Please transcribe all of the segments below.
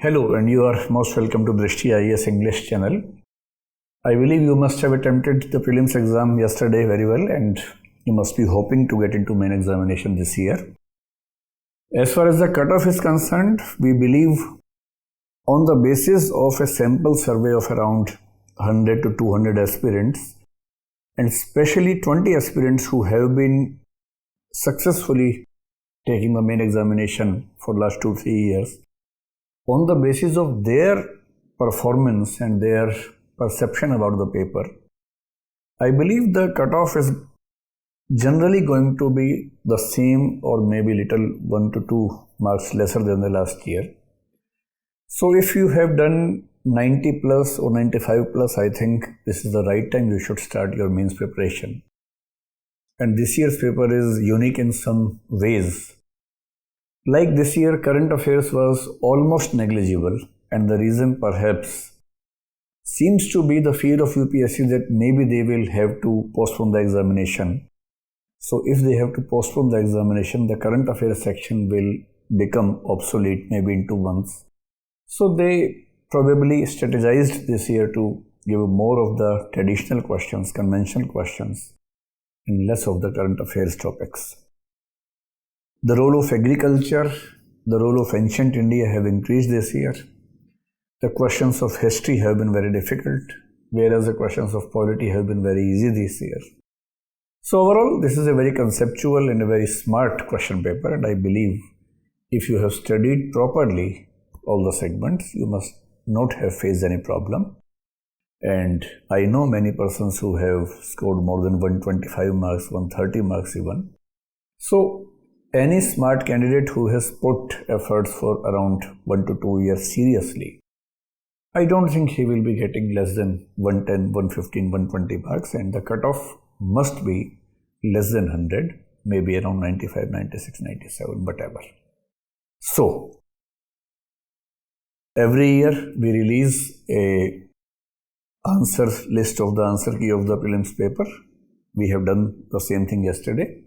Hello, and you are most welcome to Drishti IAS English channel. I believe you must have attempted the prelims exam yesterday very well, and you must be hoping to get into main examination this year. As far as the cutoff is concerned, we believe on the basis of a sample survey of around 100 to 200 aspirants, and especially 20 aspirants who have been successfully taking the main examination for last 2-3 years, on the basis of their performance and their perception about the paper, I believe the cutoff is generally going to be the same or maybe little 1 to 2 marks lesser than the last year. So if you have done 90 plus or 95 plus, I think this is the right time you should start your mains preparation. And this year's paper is unique in some ways. Like this year, current affairs was almost negligible, and the reason perhaps seems to be the fear of UPSC that maybe they will have to postpone the examination. So if they have to postpone the examination, the current affairs section will become obsolete maybe in 2 months. So they probably strategized this year to give more of the traditional questions, conventional questions, and less of the current affairs topics. The role of agriculture, the role of ancient India have increased this year. The questions of history have been very difficult, whereas the questions of polity have been very easy this year. So overall, this is a very conceptual and a very smart question paper, and I believe if you have studied properly all the segments, you must not have faced any problem. And I know many persons who have scored more than 125 marks, 130 marks even. So any smart candidate who has put efforts for around 1 to 2 years seriously, I don't think he will be getting less than 110, 115, 120 marks, and the cutoff must be less than 100, maybe around 95, 96, 97, whatever. So every year we release a answer list of the answer key of the prelims paper. We have done the same thing yesterday.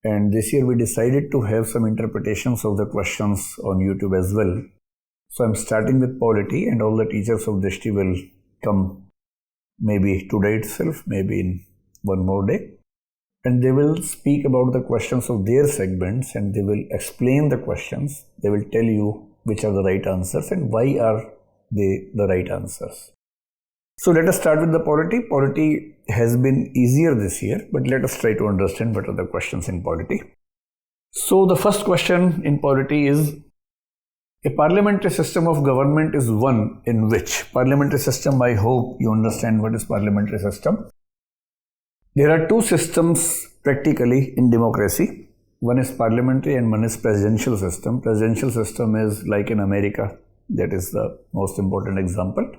And this year we decided to have some interpretations of the questions on YouTube as well. So I'm starting with polity, and all the teachers of Drishti will come maybe today itself, maybe in one more day. And they will speak about the questions of their segments, and they will explain the questions. They will tell you which are the right answers and why are they the right answers. So let us start with the polity. Polity has been easier this year, but let us try to understand what are the questions in polity. So the first question in polity is, a parliamentary system of government is one in which? Parliamentary system, I hope you understand what is parliamentary system. There are two systems practically in democracy. One is parliamentary and one is presidential system. Presidential system is like in America. That is the most important example.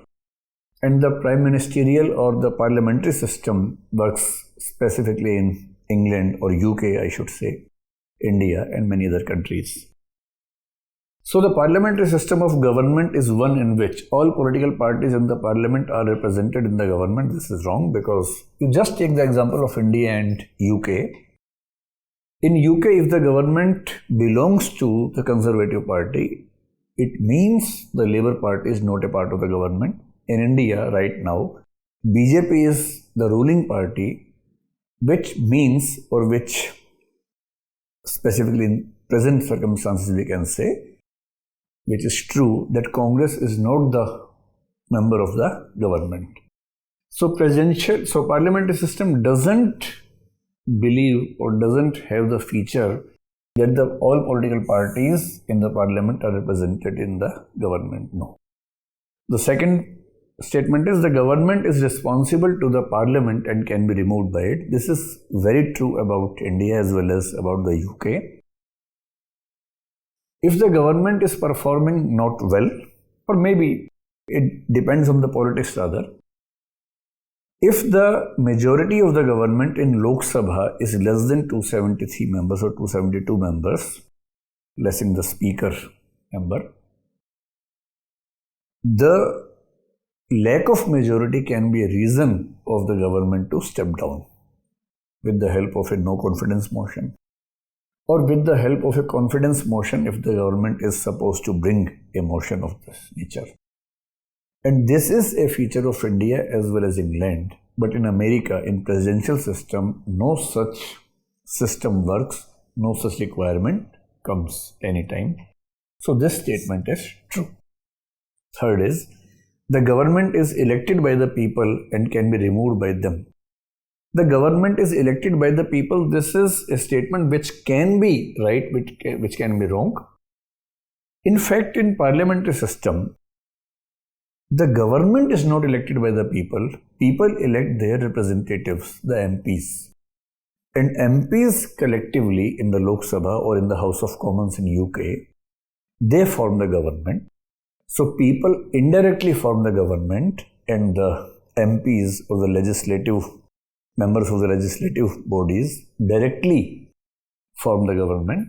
And the prime ministerial or the parliamentary system works specifically in England or UK, I should say, India and many other countries. So the parliamentary system of government is one in which all political parties in the parliament are represented in the government. This is wrong, because you just take the example of India and UK. In UK, if the government belongs to the Conservative Party, it means the Labour Party is not a part of the government. In India right now, BJP is the ruling party, which means, or which specifically in present circumstances we can say, which is true, that Congress is not the member of the government. So parliamentary system doesn't believe or doesn't have the feature that all political parties in the parliament are represented in the government. No. The second statement is the government is responsible to the parliament and can be removed by it. This is very true about India as well as about the UK. If the government is performing not well, or maybe it depends on the politics rather, if the majority of the government in Lok Sabha is less than 273 members or 272 members, lessing the speaker member, the lack of majority can be a reason of the government to step down with the help of a no confidence motion. or with the help of a confidence motion if the government is supposed to bring a motion of this nature. And this is a feature of India as well as England. But in America, in presidential system, no such system works, no such requirement comes anytime. So this statement is true. Third is, the government is elected by the people and can be removed by them. The government is elected by the people. This is a statement which can be right, which can be wrong. In fact, in parliamentary system, the government is not elected by the people. People elect their representatives, the MPs. And MPs collectively in the Lok Sabha or in the House of Commons in UK, they form the government. So people indirectly form the government, and the MPs or the legislative members of the legislative bodies directly form the government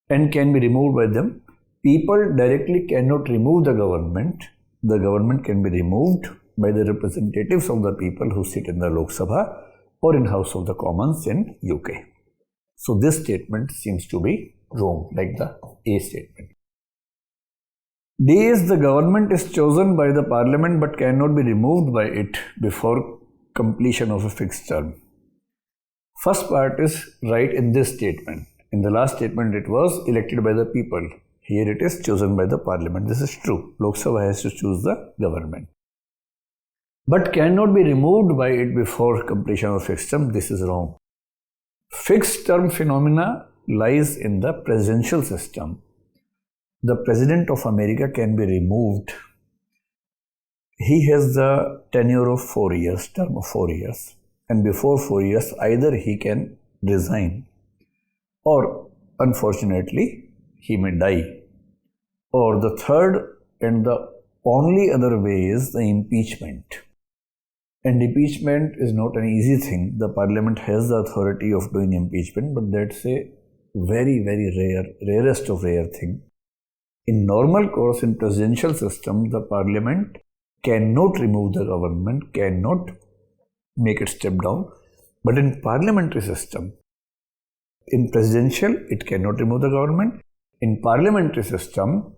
and can be removed by them. People directly cannot remove the government. The government can be removed by the representatives of the people who sit in the Lok Sabha or in House of the Commons in UK. So this statement seems to be wrong, like the A statement. D is, the government is chosen by the parliament but cannot be removed by it before completion of a fixed term. First part is right in this statement. In the last statement it was elected by the people. Here it is chosen by the parliament. This is true. Lok Sabha has to choose the government. But cannot be removed by it before completion of fixed term. This is wrong. Fixed term phenomena lies in the presidential system. The President of America can be removed. He has the tenure of 4 years, term of 4 years. And before 4 years, either he can resign or, unfortunately, he may die. Or the third and the only other way is the impeachment. And impeachment is not an easy thing. The parliament has the authority of doing impeachment, but that's a very, very rarest of rare thing. In normal course, in presidential system, the parliament cannot remove the government, cannot make it step down. But in parliamentary system, in presidential, it cannot remove the government. In parliamentary system,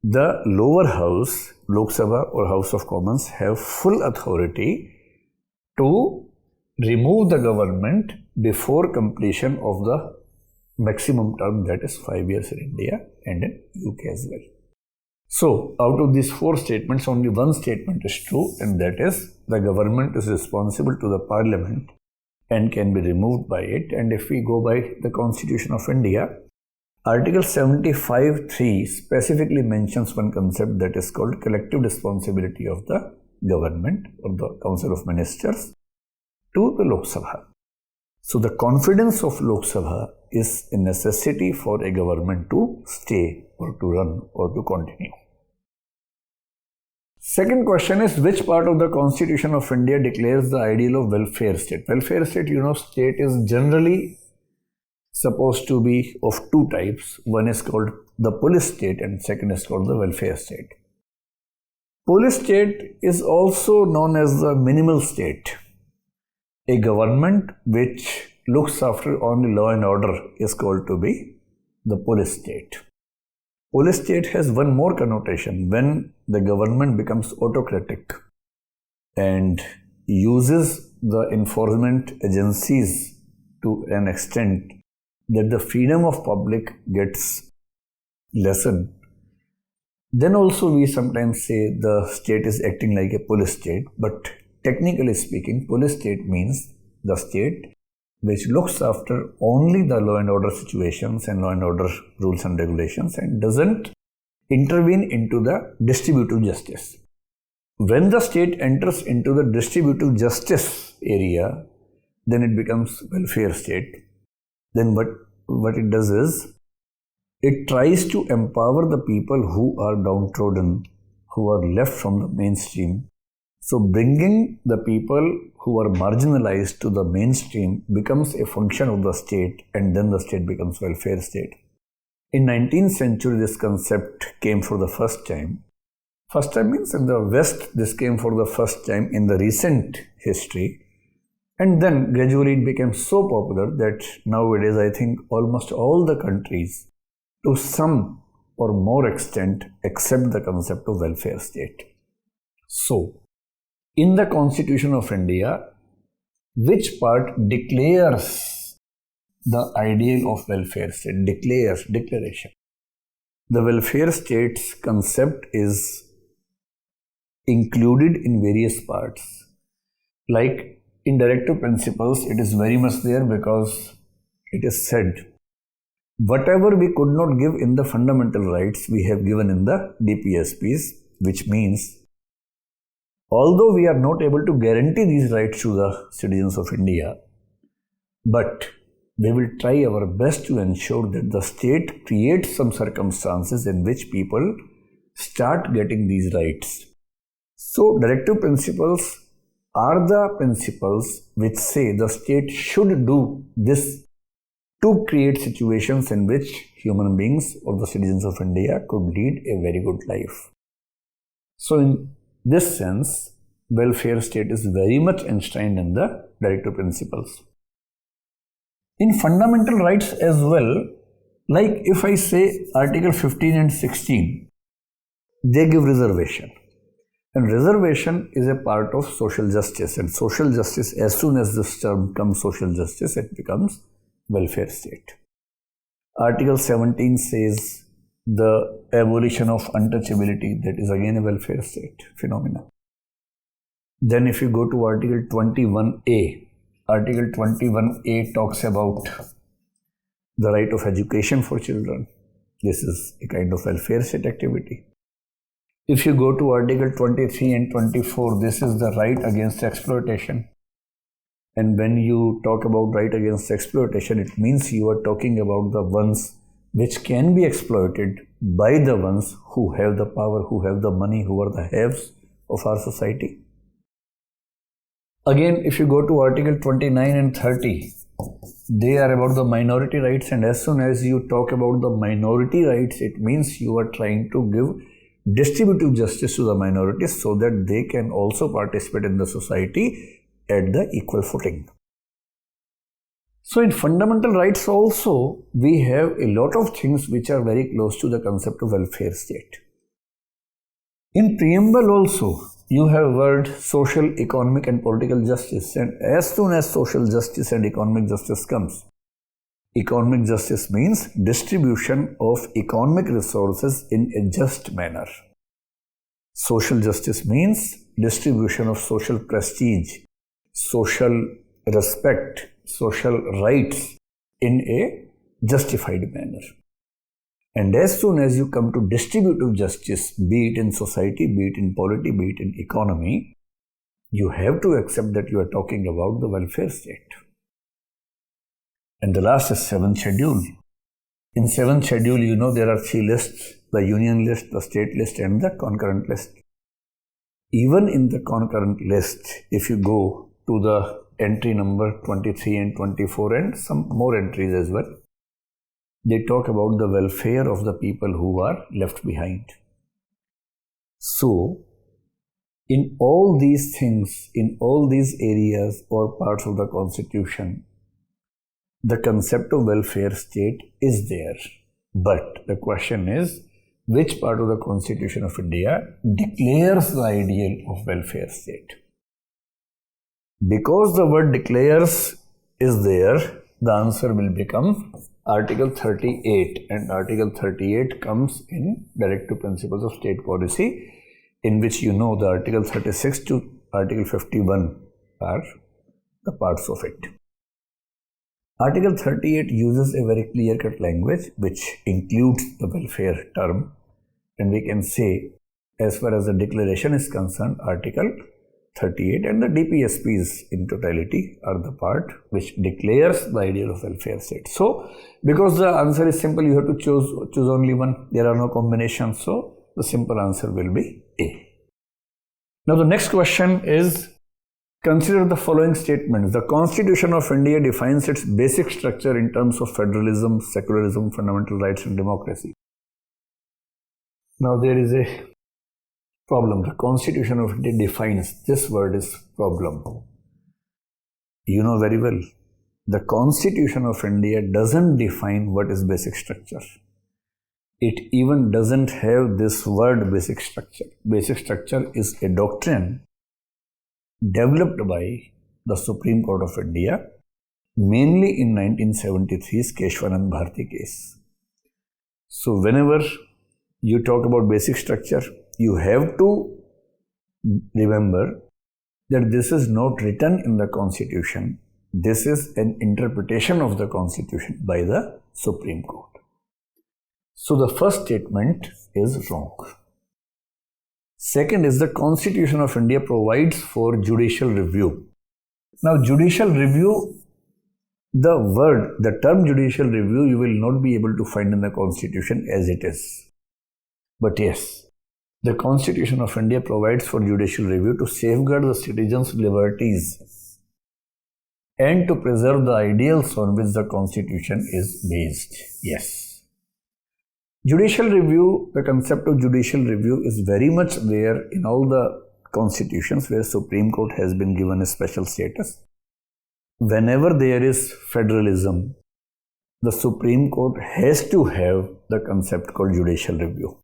the lower house, Lok Sabha or House of Commons, have full authority to remove the government before completion of the maximum term, that is 5 years in India and in UK as well. So, out of these 4 statements, only one statement is true, and that is the government is responsible to the parliament and can be removed by it. And if we go by the Constitution of India, Article 75(3) specifically mentions one concept that is called collective responsibility of the government or the Council of Ministers to the Lok Sabha. So the confidence of Lok Sabha is a necessity for a government to stay or to run or to continue. Second question is, which part of the Constitution of India declares the ideal of welfare state? Welfare state, state is generally supposed to be of 2 types. One is called the police state and second is called the welfare state. Police state is also known as the minimal state. A government which looks after only law and order is called to be the police state. Police state has one more connotation. When the government becomes autocratic and uses the enforcement agencies to an extent that the freedom of public gets lessened, then also we sometimes say the state is acting like a police state. But technically speaking, police state means the state which looks after only the law and order situations and law and order rules and regulations and doesn't intervene into the distributive justice. When the state enters into the distributive justice area, then it becomes welfare state. Then what it does is, it tries to empower the people who are downtrodden, who are left from the mainstream. So bringing the people who are marginalized to the mainstream becomes a function of the state, and then the state becomes welfare state. In 19th century, this concept came for the first time. First time means in the West, this came for the first time in the recent history. And then gradually it became so popular that nowadays I think almost all the countries, to some or more extent, accept the concept of welfare state. So, in the Constitution of India, which part declares the ideal of welfare state? Declaration. The welfare state's concept is included in various parts. Like in directive principles, it is very much there because it is said, whatever we could not give in the fundamental rights, we have given in the DPSPs, which means although we are not able to guarantee these rights to the citizens of India, but we will try our best to ensure that the state creates some circumstances in which people start getting these rights. So, directive principles are the principles which say the state should do this to create situations in which human beings or the citizens of India could lead a very good life. So, in this sense, welfare state is very much enshrined in the directive principles. In fundamental rights as well, like if I say Article 15 and 16, they give reservation. And reservation is a part of social justice. And social justice, as soon as this term comes social justice, it becomes welfare state. Article 17 says the abolition of untouchability, that is again a welfare state phenomena. Then if you go to Article 21A, Article 21A talks about the right of education for children. This is a kind of welfare state activity. If you go to Article 23 and 24, this is the right against exploitation. And when you talk about right against exploitation, it means you are talking about the ones which can be exploited by the ones who have the power, who have the money, who are the haves of our society. Again, if you go to Article 29 and 30, they are about the minority rights, and as soon as you talk about the minority rights, it means you are trying to give distributive justice to the minorities so that they can also participate in the society at the equal footing. So in fundamental rights also, we have a lot of things which are very close to the concept of welfare state. In preamble also, you have word social, economic and political justice, and as soon as social justice and economic justice comes, economic justice means distribution of economic resources in a just manner. Social justice means distribution of social prestige, social respect, social rights in a justified manner. And as soon as you come to distributive justice, be it in society, be it in polity, be it in economy, you have to accept that you are talking about the welfare state. And the last is 7th schedule. In 7th schedule, you know there are 3 lists, the union list, the state list and the concurrent list. Even in the concurrent list, if you go to the entry number 23 and 24 and some more entries as well, they talk about the welfare of the people who are left behind. So, in all these things, in all these areas or parts of the Constitution, the concept of welfare state is there. But the question is, which part of the Constitution of India declares the ideal of welfare state? Because the word declares is there, the answer will become Article 38, and Article 38 comes in Directive Principles of State Policy, in which you know the Article 36 to Article 51 are the parts of it. Article 38 uses a very clear-cut language which includes the welfare term, and we can say, as far as the declaration is concerned, Article 38 and the DPSPs in totality are the part which declares the ideal of welfare state. So, because the answer is simple, you have to choose only one. There are no combinations, so the simple answer will be A. Now, the next question is, consider the following statements. The Constitution of India defines its basic structure in terms of federalism, secularism, fundamental rights and democracy. Now, there is a problem. The Constitution of India defines, this word is problem. You know very well, the Constitution of India doesn't define what is basic structure. It even doesn't have this word basic structure. Basic structure is a doctrine developed by the Supreme Court of India, mainly in 1973's Keshwanand Bharti case. So whenever you talk about basic structure, you have to remember that this is not written in the Constitution. This is an interpretation of the Constitution by the Supreme Court. So the first statement is wrong. Second is the Constitution of India provides for judicial review. Now judicial review, the term judicial review you will not be able to find in the Constitution as it is. But yes, the Constitution of India provides for judicial review to safeguard the citizens' liberties and to preserve the ideals on which the Constitution is based. Yes. Judicial review, the concept of judicial review is very much there in all the constitutions where Supreme Court has been given a special status. Whenever there is federalism, the Supreme Court has to have the concept called judicial review.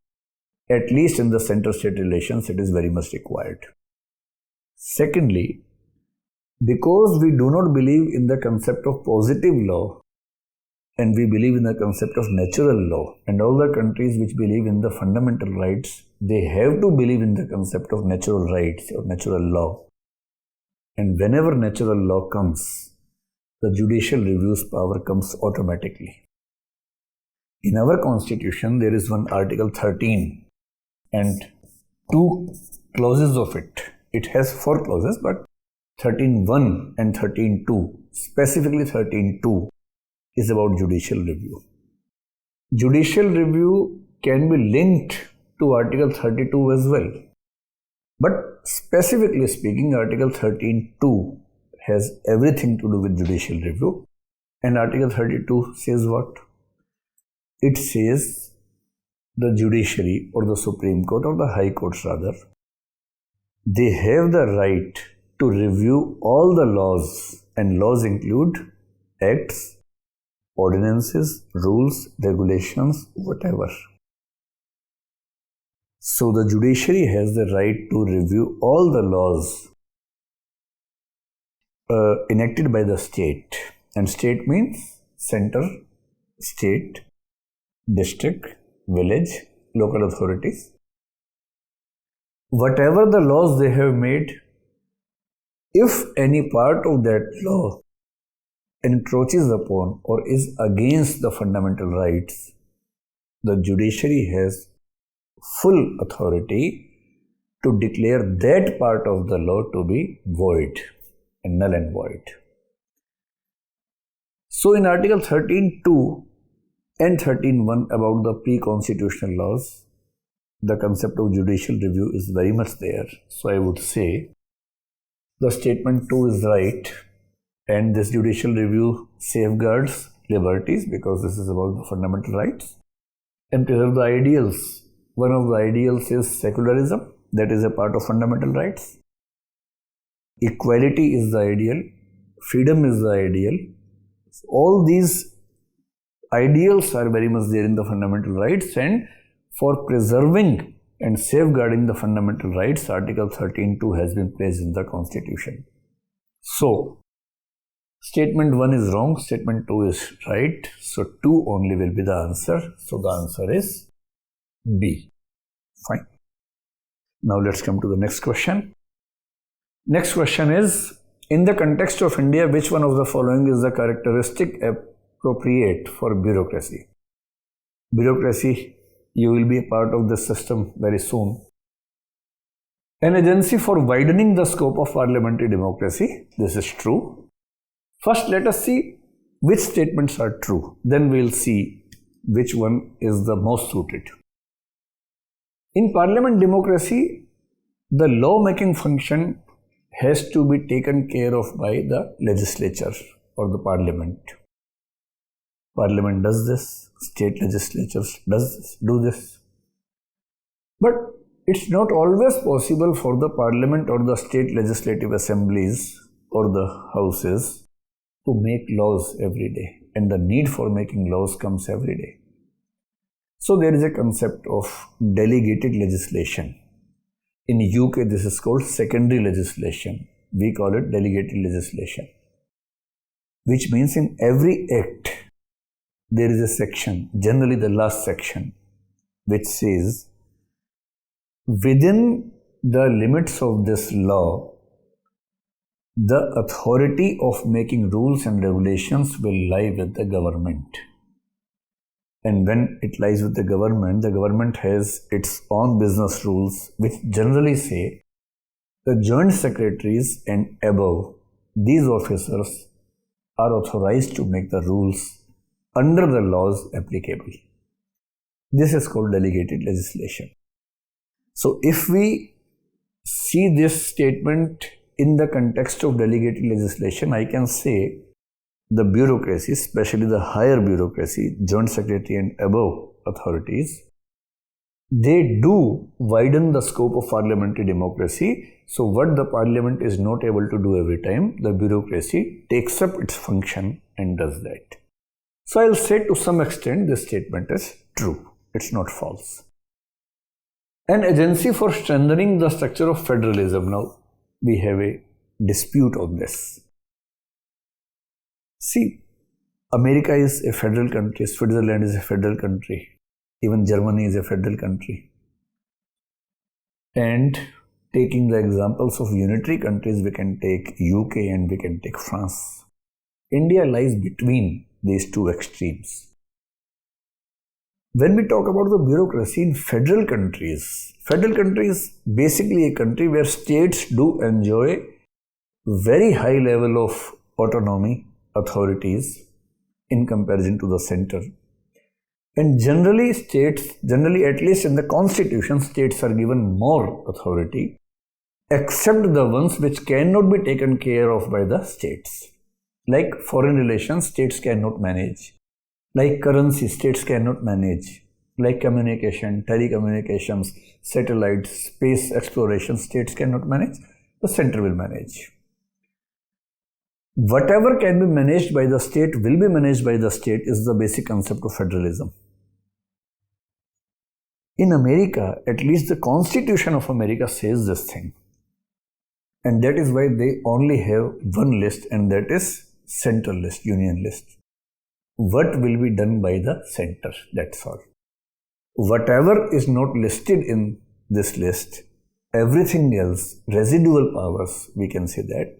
At least in the center-state relations, it is very much required. Secondly, because we do not believe in the concept of positive law, and we believe in the concept of natural law, and all the countries which believe in the fundamental rights, they have to believe in the concept of natural rights or natural law. And whenever natural law comes, the judicial review's power comes automatically. In our Constitution, there is one Article 13 and two clauses of it. It has 4 clauses, but 13.1 and 13.2, specifically 13.2, is about judicial review. Judicial review can be linked to Article 32 as well. But specifically speaking, Article 13.2 has everything to do with judicial review. And Article 32 says what? It says the judiciary or the Supreme Court or the High Courts rather, they have the right to review all the laws, and laws include acts, ordinances, rules, regulations, whatever. So the judiciary has the right to review all the laws enacted by the state. And state means center, state, district, village, local authorities. Whatever the laws they have made, if any part of that law encroaches upon or is against the fundamental rights, the judiciary has full authority to declare that part of the law to be void and null and void. So in Article 13.2 and 13.1 about the pre-constitutional laws, the concept of judicial review is very much there. So I would say the statement 2 is right, and this judicial review safeguards liberties because this is about the fundamental rights and preserve the ideals. One of the ideals is secularism, that is a part of fundamental rights. Equality is the ideal, freedom is the ideal. All these ideals are very much there in the fundamental rights, and for preserving and safeguarding the fundamental rights, Article 13.2 has been placed in the Constitution. So, statement 1 is wrong, statement 2 is right, so 2 only will be the answer. So the answer is B. Fine. Now let's come to the next question. Next question is, in the context of India, which one of the following is the characteristic appropriate for bureaucracy? Bureaucracy, you will be a part of this system very soon. An agency for widening the scope of parliamentary democracy. This is true. First, let us see which statements are true. Then we will see which one is the most suited. In parliament democracy, the law-making function has to be taken care of by the legislature or the parliament. Parliament does this, state legislatures do this. But it's not always possible for the parliament or the state legislative assemblies or the houses to make laws every day, and the need for making laws comes every day. So there is a concept of delegated legislation. In UK, this is called secondary legislation. We call it delegated legislation, which means in every act there is a section, generally the last section, which says within the limits of this law, the authority of making rules and regulations will lie with the government. And when it lies with the government has its own business rules, which generally say the joint secretaries and above, these officers are authorized to make the rules under the laws applicable. This is called delegated legislation. So if we see this statement in the context of delegated legislation, I can say the bureaucracy, especially the higher bureaucracy, joint secretary and above authorities, they do widen the scope of parliamentary democracy. So what the parliament is not able to do every time, the bureaucracy takes up its function and does that. So I'll say to some extent this statement is true. It's not false. An agency for strengthening the structure of federalism. Now we have a dispute on this. See, America is a federal country, Switzerland is a federal country, even Germany is a federal country. And taking the examples of unitary countries, we can take UK and we can take France. India lies between these two extremes. When we talk about the bureaucracy in federal countries basically a country where states do enjoy very high level of autonomy, authorities in comparison to the center. And generally at least in the constitution, states are given more authority, except the ones which cannot be taken care of by the states. Like foreign relations, states cannot manage. Like currency, states cannot manage. Like communication, telecommunications, satellites, space exploration, states cannot manage. The center will manage. Whatever can be managed by the state will be managed by the state is the basic concept of federalism. In America, at least the Constitution of America says this thing. And that is why they only have one list, and that is central list, union list. What will be done by the center, that's all. Whatever is not listed in this list, everything else, residual powers, we can say that,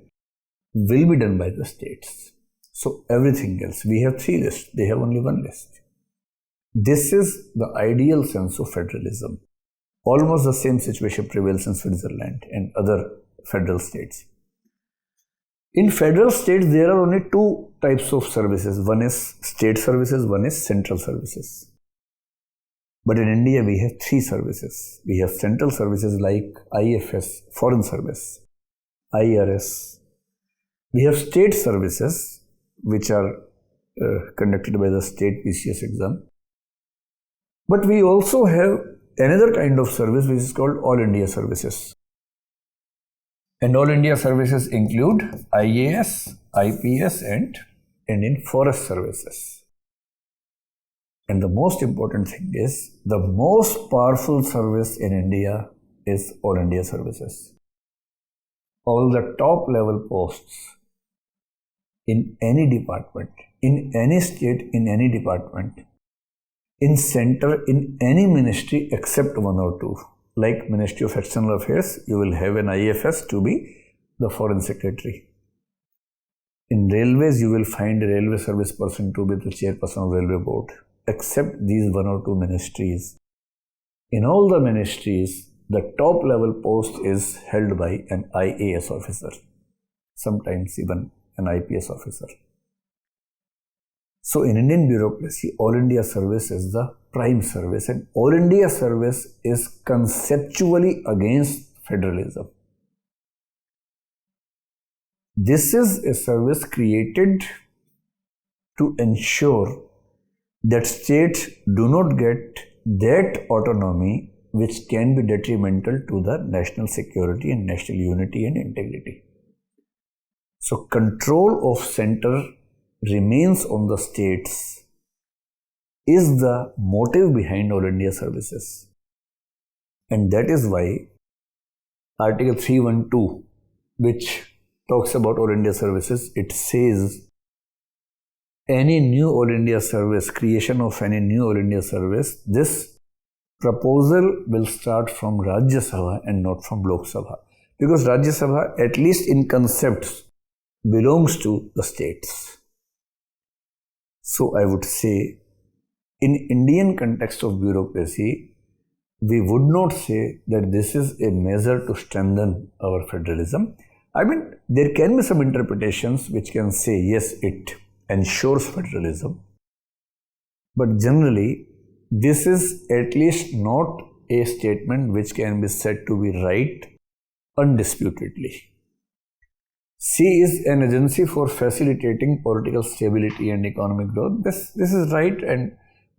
will be done by the states. So everything else, we have three lists, they have only one list. This is the ideal sense of federalism. Almost the same situation prevails in Switzerland and other federal states. In federal states, there are only two types of services. One is state services, one is central services. But in India, we have three services. We have central services like IFS, Foreign Service, IRS. We have state services, which are conducted by the state PCS exam. But we also have another kind of service which is called All India Services. And All India Services include IAS, IPS and Indian Forest Services. And the most important thing is, the most powerful service in India is All India Services. All the top level posts in any department, in any state, in any department, in center, in any ministry except one or two. Like Ministry of External Affairs, you will have an IFS to be the Foreign Secretary. In railways, you will find a railway service person to be the chairperson of railway board, except these one or two ministries. In all the ministries, the top level post is held by an IAS officer, sometimes even an IPS officer. So in Indian bureaucracy, All India Service is the prime service, and All India Service is conceptually against federalism. This is a service created to ensure that states do not get that autonomy which can be detrimental to the national security and national unity and integrity. So control of center remains on the states is the motive behind All India services. And that is why Article 312, which talks about All India services, it says any new All India service, creation of any new All India service, this proposal will start from Rajya Sabha and not from Lok Sabha. Because Rajya Sabha, at least in concepts, belongs to the states. So I would say, in Indian context of bureaucracy, we would not say that this is a measure to strengthen our federalism. I mean, there can be some interpretations which can say, yes, it ensures federalism. But generally, this is at least not a statement which can be said to be right undisputedly. C is an agency for facilitating political stability and economic growth. This is right,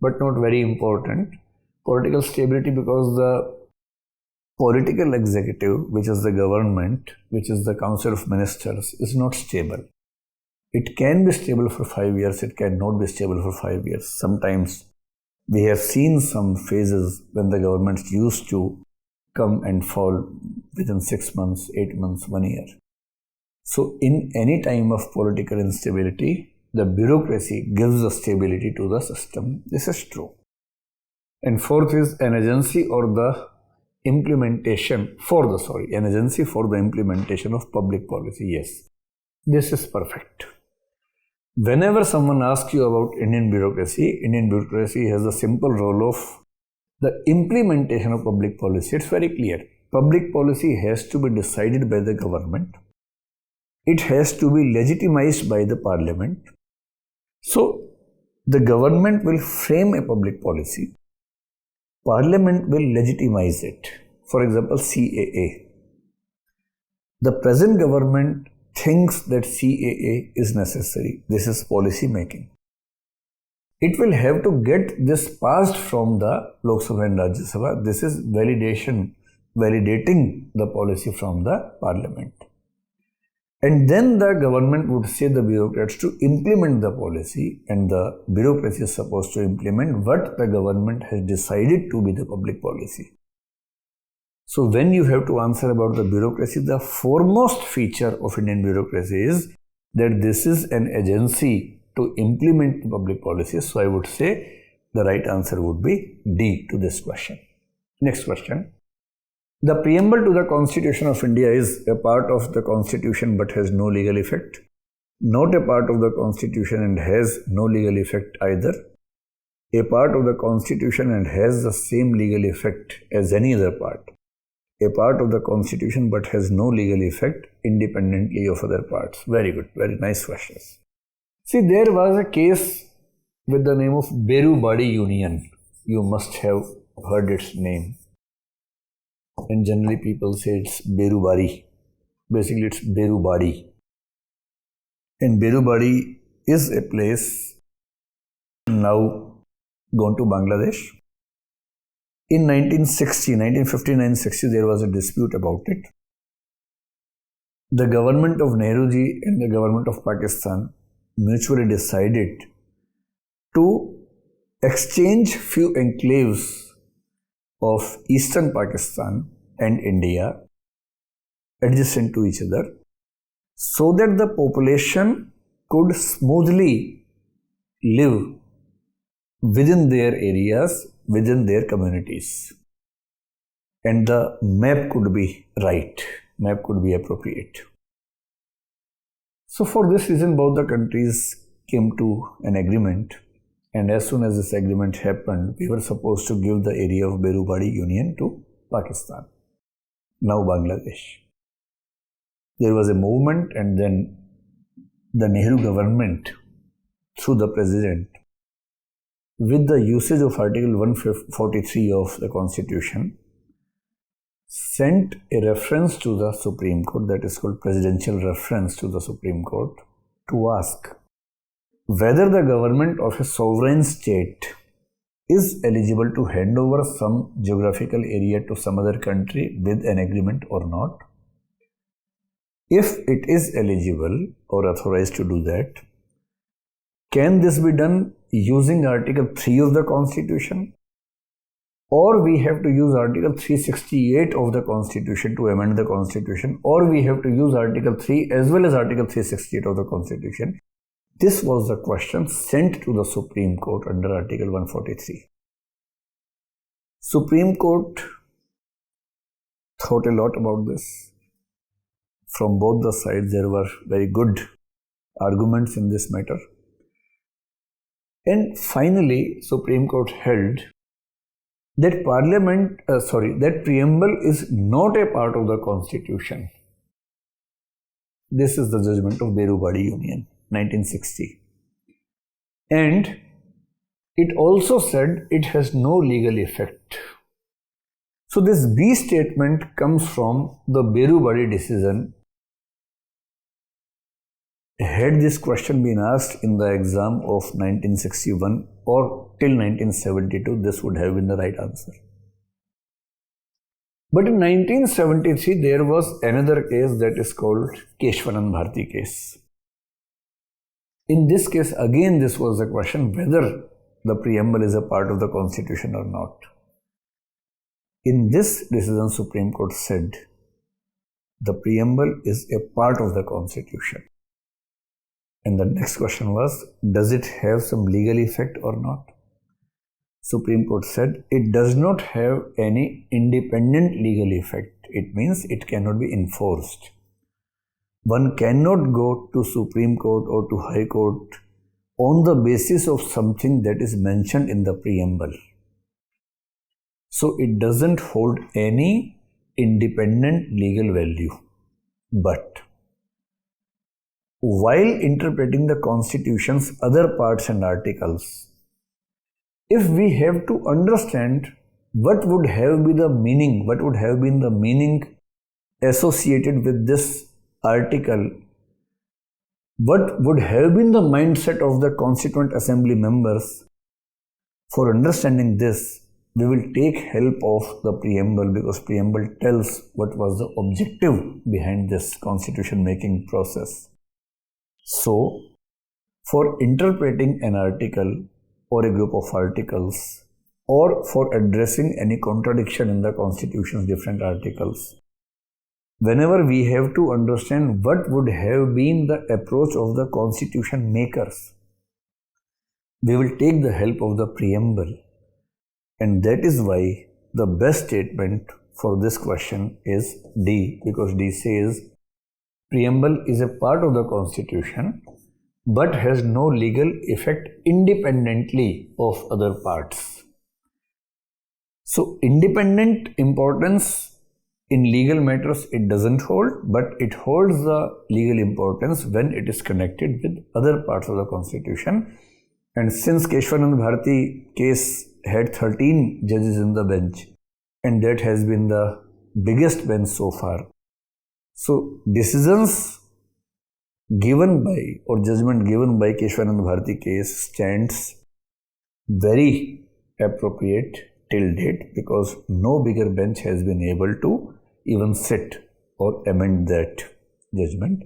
but not very important. Political stability, because the political executive, which is the government, which is the Council of Ministers, is not stable. It can be stable for 5 years, it cannot be stable for 5 years. Sometimes we have seen some phases when the governments used to come and fall within 6 months, 8 months, 1 year. So in any time of political instability, the bureaucracy gives the stability to the system. This is true. And fourth is an agency for the implementation of public policy. Yes, this is perfect. Whenever someone asks you about Indian bureaucracy has a simple role of the implementation of public policy. It's very clear. Public policy has to be decided by the government. It has to be legitimized by the parliament. So, the government will frame a public policy. Parliament will legitimize it. For example, CAA. The present government thinks that CAA is necessary. This is policy making. It will have to get this passed from the Lok Sabha and Rajya Sabha. This is validating the policy from the parliament. And then the government would say the bureaucrats to implement the policy, and the bureaucracy is supposed to implement what the government has decided to be the public policy. So when you have to answer about the bureaucracy, the foremost feature of Indian bureaucracy is that this is an agency to implement the public policy. So I would say the right answer would be D to this question. Next question. The preamble to the Constitution of India is a part of the Constitution but has no legal effect. Not a part of the Constitution and has no legal effect either. A part of the Constitution and has the same legal effect as any other part. A part of the Constitution but has no legal effect independently of other parts. Very good, very nice questions. See, there was a case with the name of Berubadi Union. You must have heard its name. And generally people say it's Berubari. Basically it's Berubadi. And Berubadi is a place now gone to Bangladesh. In 1959-60, there was a dispute about it. The government of Nehruji and the government of Pakistan mutually decided to exchange few enclaves of eastern Pakistan and India adjacent to each other, so that the population could smoothly live within their areas, within their communities, and the map could be right, map could be appropriate. So for this reason, both the countries came to an agreement. And as soon as this agreement happened, we were supposed to give the area of Berubadi Union to Pakistan, now Bangladesh. There was a movement, and then the Nehru government, through the president, with the usage of Article 143 of the Constitution, sent a reference to the Supreme Court, that is called presidential reference to the Supreme Court, to ask whether the government of a sovereign state is eligible to hand over some geographical area to some other country with an agreement or not. If it is eligible or authorized to do that, can this be done using Article 3 of the Constitution? Or we have to use Article 368 of the Constitution to amend the Constitution, or we have to use Article 3 as well as Article 368 of the Constitution. This was the question sent to the Supreme Court under Article 143. Supreme Court thought a lot about this. From both the sides, there were very good arguments in this matter. And finally, Supreme Court held that that preamble is not a part of the Constitution. This is the judgment of Berubadi Union, 1960. And it also said it has no legal effect. So this B statement comes from the Berubadi decision. Had this question been asked in the exam of 1961 or till 1972, this would have been the right answer. But in 1973, there was another case that is called Keshwanand Bharti case. In this case, again, this was the question whether the preamble is a part of the Constitution or not. In this decision, Supreme Court said the preamble is a part of the Constitution. And the next question was, does it have some legal effect or not? Supreme Court said it does not have any independent legal effect. It means it cannot be enforced. One cannot go to Supreme Court or to High Court on the basis of something that is mentioned in the preamble. So it doesn't hold any independent legal value. But while interpreting the Constitution's other parts and articles, if we have to understand what would have been the meaning associated with this article, what would have been the mindset of the Constituent Assembly members, for understanding this, we will take help of the preamble, because preamble tells what was the objective behind this constitution making process. So, for interpreting an article or a group of articles, or for addressing any contradiction in the Constitution's different articles, whenever we have to understand what would have been the approach of the Constitution makers, we will take the help of the preamble. And that is why the best statement for this question is D, because D says preamble is a part of the Constitution but has no legal effect independently of other parts. So independent importance in legal matters it doesn't hold, but it holds the legal importance when it is connected with other parts of the Constitution. And since Keshwanand Bharti case had 13 judges in the bench, and that has been the biggest bench so far, so decisions given by or judgment given by Keshwanand Bharti case stands very appropriate till date, because no bigger bench has been able to even sit or amend that judgment.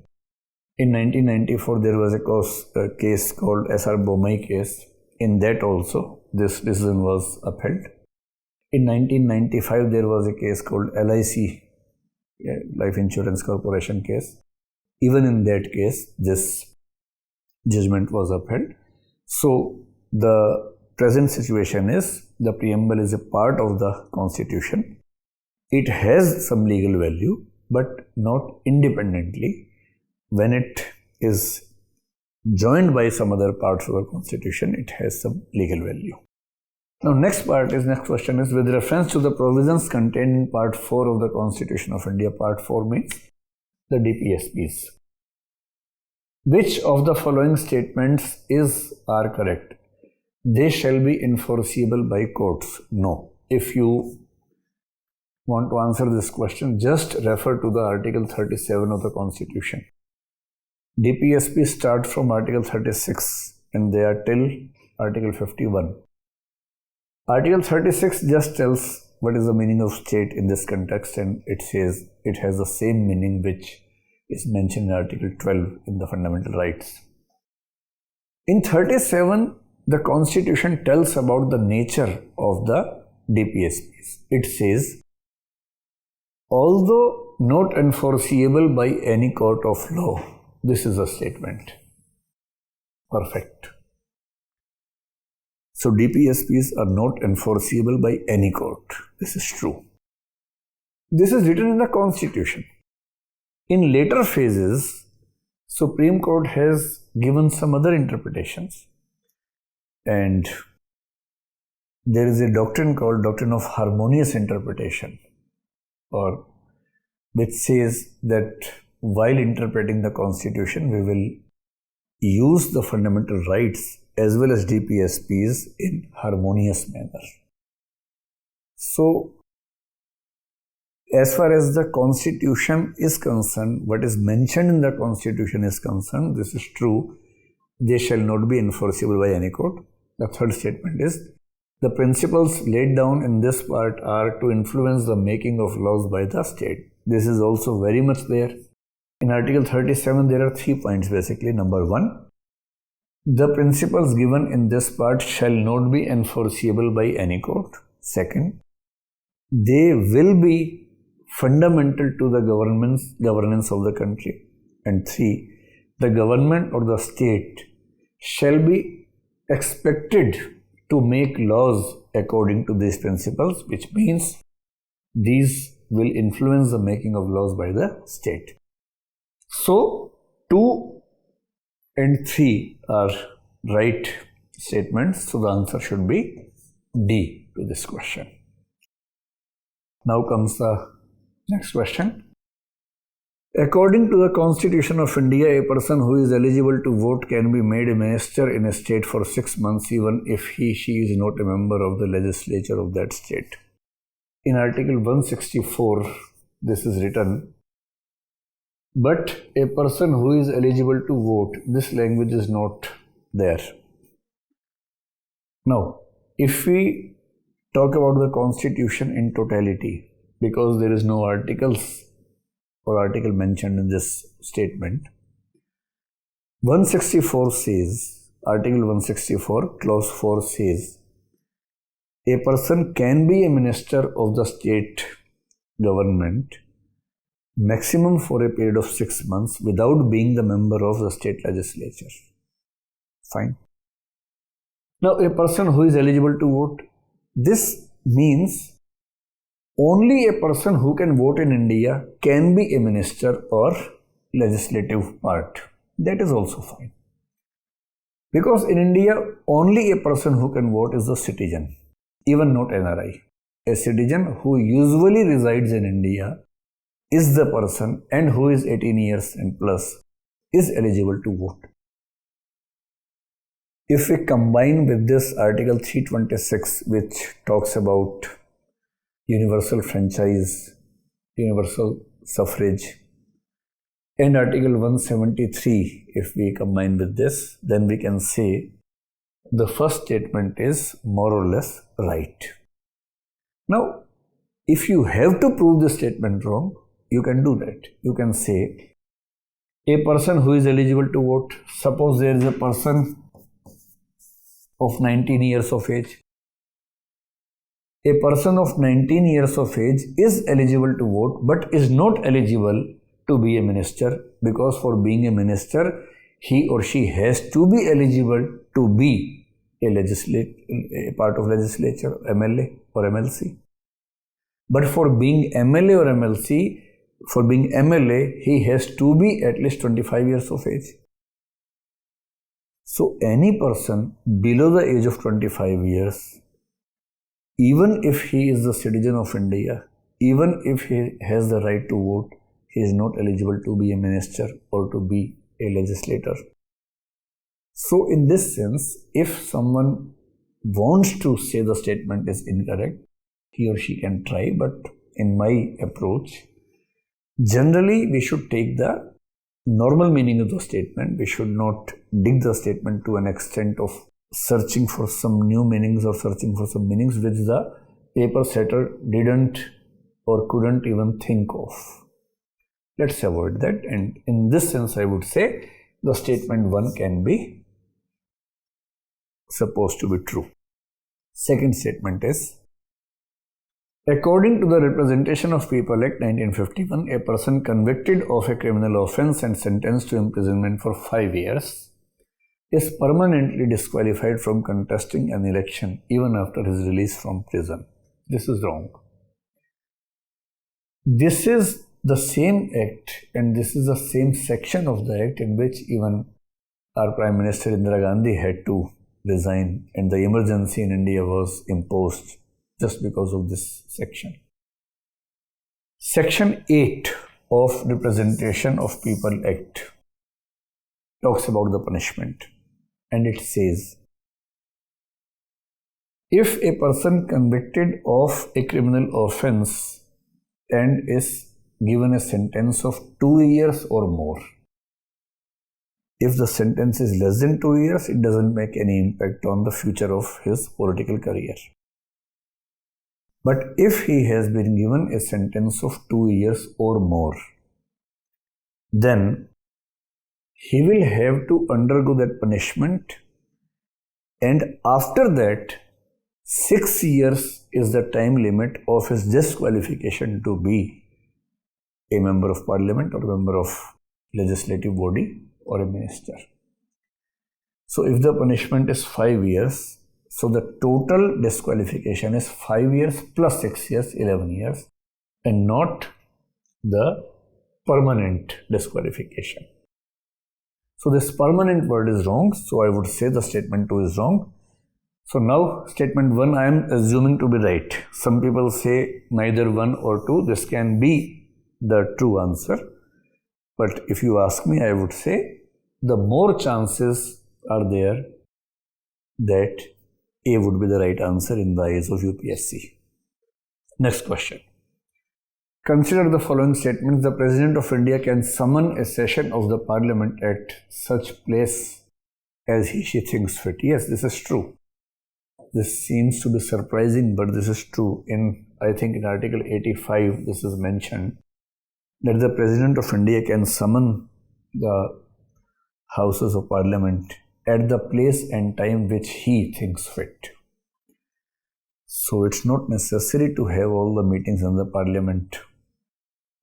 In 1994, there was a case called S.R. Bomai case. In that also, this decision was upheld. In 1995, there was a case called LIC, Life Insurance Corporation case. Even in that case, this judgment was upheld. So, the present situation is the preamble is a part of the Constitution. It has some legal value, but not independently. When it is joined by some other parts of the Constitution, it has some legal value. Now, next question is, with reference to the provisions contained in Part 4 of the Constitution of India, Part 4 means the DPSPs. Which of the following statements are correct? They shall be enforceable by courts. No. If you want to answer this question, just refer to the Article 37 of the Constitution. DPSP start from Article 36 and they are till Article 51. Article 36 just tells what is the meaning of state in this context, and it says it has the same meaning which is mentioned in Article 12 in the Fundamental Rights. In 37, the Constitution tells about the nature of the DPSPs. It says, although not enforceable by any court of law, this is a statement. Perfect. So DPSPs are not enforceable by any court. This is true. This is written in the Constitution. In later phases, Supreme Court has given some other interpretations, and there is a doctrine called doctrine of harmonious interpretation, or which says that while interpreting the Constitution, we will use the fundamental rights as well as DPSPs in harmonious manner. So, as far as the Constitution is concerned, what is mentioned in the Constitution is concerned, this is true. They shall not be enforceable by any court. The third statement is, the principles laid down in this part are to influence the making of laws by the state. This is also very much there. In Article 37, there are 3 points basically. Number 1, the principles given in this part shall not be enforceable by any court. Second, they will be fundamental to the governance of the country. And 3, the government or the state shall be expected to make laws according to these principles, which means these will influence the making of laws by the state. So, 2 and 3 are right statements. So, the answer should be D to this question. Now comes the next question. According to the Constitution of India, a person who is eligible to vote can be made a minister in a state for 6 months even if she is not a member of the legislature of that state. In Article 164, this is written, but a person who is eligible to vote, this language is not there. Now, if we talk about the Constitution in totality, because there is no article mentioned in this statement, 164 says, Article 164, Clause 4 says, a person can be a minister of the state government maximum for a period of 6 months without being the member of the state legislature. Fine. Now, a person who is eligible to vote, this means only a person who can vote in India can be a minister or legislative part. That is also fine. Because in India, only a person who can vote is a citizen, even not NRI. A citizen who usually resides in India is the person and who is 18 years and plus is eligible to vote. If we combine with this Article 326, which talks about universal franchise, universal suffrage, and Article 173, if we combine with this, then we can say the first statement is more or less right. Now, if you have to prove this statement wrong, you can do that. You can say a person who is eligible to vote, suppose there is a person of 19 years of age. A person of 19 years of age is eligible to vote but is not eligible to be a minister, because for being a minister, he or she has to be eligible to be a part of legislature, MLA or MLC. But for being MLA or MLC, for being MLA, he has to be at least 25 years of age. So any person below the age of 25 years, even if he is the citizen of India, even if he has the right to vote, he is not eligible to be a minister or to be a legislator. So in this sense, if someone wants to say the statement is incorrect, he or she can try, but in my approach, generally we should take the normal meaning of the statement. We should not dig the statement to an extent of searching for some new meanings or searching for some meanings which the paper setter didn't or couldn't even think of. Let's avoid that, and in this sense I would say the statement 1 can be supposed to be true. Second statement is, according to the Representation of People Act 1951, a person convicted of a criminal offence and sentenced to imprisonment for 5 years is permanently disqualified from contesting an election even after his release from prison. This is wrong. This is the same act and this is the same section of the act in which even our Prime Minister Indira Gandhi had to resign and the emergency in India was imposed just because of this section. Section 8 of Representation of People Act talks about the punishment, and it says, if a person convicted of a criminal offence and is given a sentence of 2 years or more, if the sentence is less than 2 years, it doesn't make any impact on the future of his political career. But if he has been given a sentence of 2 years or more, then he will have to undergo that punishment, and after that 6 years is the time limit of his disqualification to be a member of parliament or a member of legislative body or a minister. So if the punishment is 5 years, so the total disqualification is 5 years plus 6 years, 11 years, and not the permanent disqualification. So this permanent word is wrong, so I would say the statement 2 is wrong. So now statement 1 I am assuming to be right. Some people say neither 1 or 2, this can be the true answer. But if you ask me, I would say the more chances are there that A would be the right answer in the eyes of UPSC. Next question. Consider the following statements. The President of India can summon a session of the Parliament at such place as she thinks fit. Yes, this is true. This seems to be surprising, but this is true. I think in Article 85, this is mentioned that the President of India can summon the Houses of Parliament at the place and time which he thinks fit. So it's not necessary to have all the meetings in the Parliament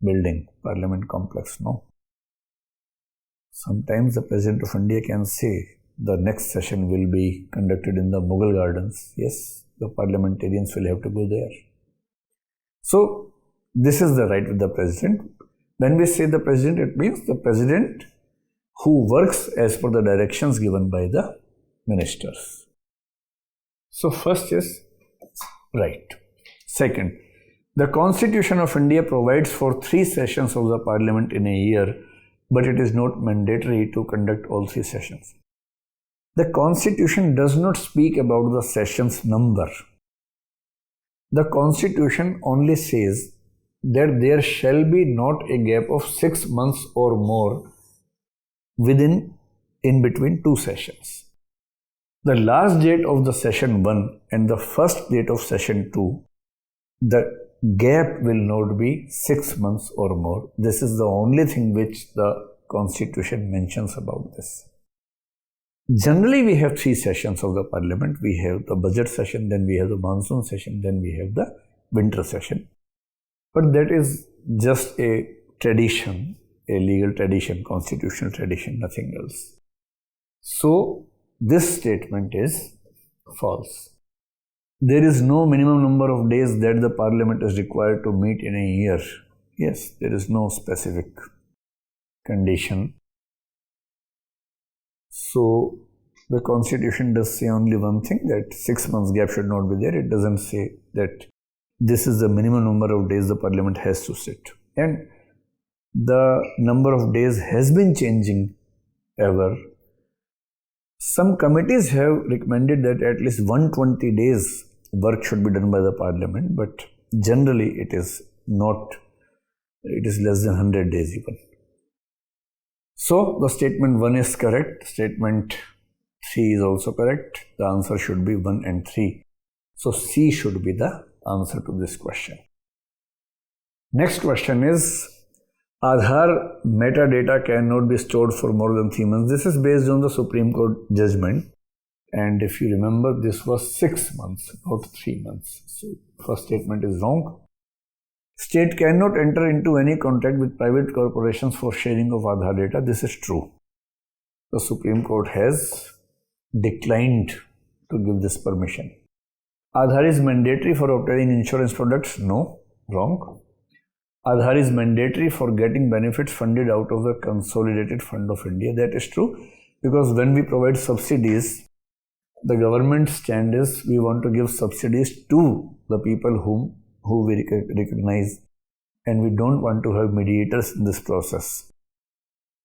building, Parliament complex, no. Sometimes the President of India can say the next session will be conducted in the Mughal Gardens. Yes, the parliamentarians will have to go there. So this is the right with the President. When we say the President, it means the President who works as per the directions given by the ministers. So first is right. Second, the Constitution of India provides for 3 sessions of the Parliament in a year, but it is not mandatory to conduct all 3 sessions. The Constitution does not speak about the sessions number. The Constitution only says that there shall be not a gap of 6 months or more in between 2 sessions. The last date of the session 1 and the first date of session 2, the gap will not be 6 months or more. This is the only thing which the Constitution mentions about this. Generally, we have 3 sessions of the Parliament. We have the budget session, then we have the monsoon session, then we have the winter session. But that is just a tradition, a legal tradition, constitutional tradition, nothing else. So, this statement is false. There is no minimum number of days that the Parliament is required to meet in a year. Yes, there is no specific condition. So, the Constitution does say only one thing, that 6 months gap should not be there. It doesn't say that this is the minimum number of days the Parliament has to sit. And the number of days has been changing ever. Some committees have recommended that at least 120 days work should be done by the Parliament, but generally it is not, it is less than 100 days even. So the statement 1 is correct, statement 3 is also correct. The answer should be 1 and 3. So C should be the answer to this question. Next question is, Aadhaar metadata cannot be stored for more than 3 months. This is based on the Supreme Court judgment. And if you remember, this was 6 months, not 3 months. So, first statement is wrong. State cannot enter into any contract with private corporations for sharing of Aadhaar data. This is true. The Supreme Court has declined to give this permission. Aadhaar is mandatory for obtaining insurance products. No, wrong. Aadhaar is mandatory for getting benefits funded out of the Consolidated Fund of India. That is true, because when we provide subsidies, the government stand is we want to give subsidies to the people who we recognize, and we don't want to have mediators in this process.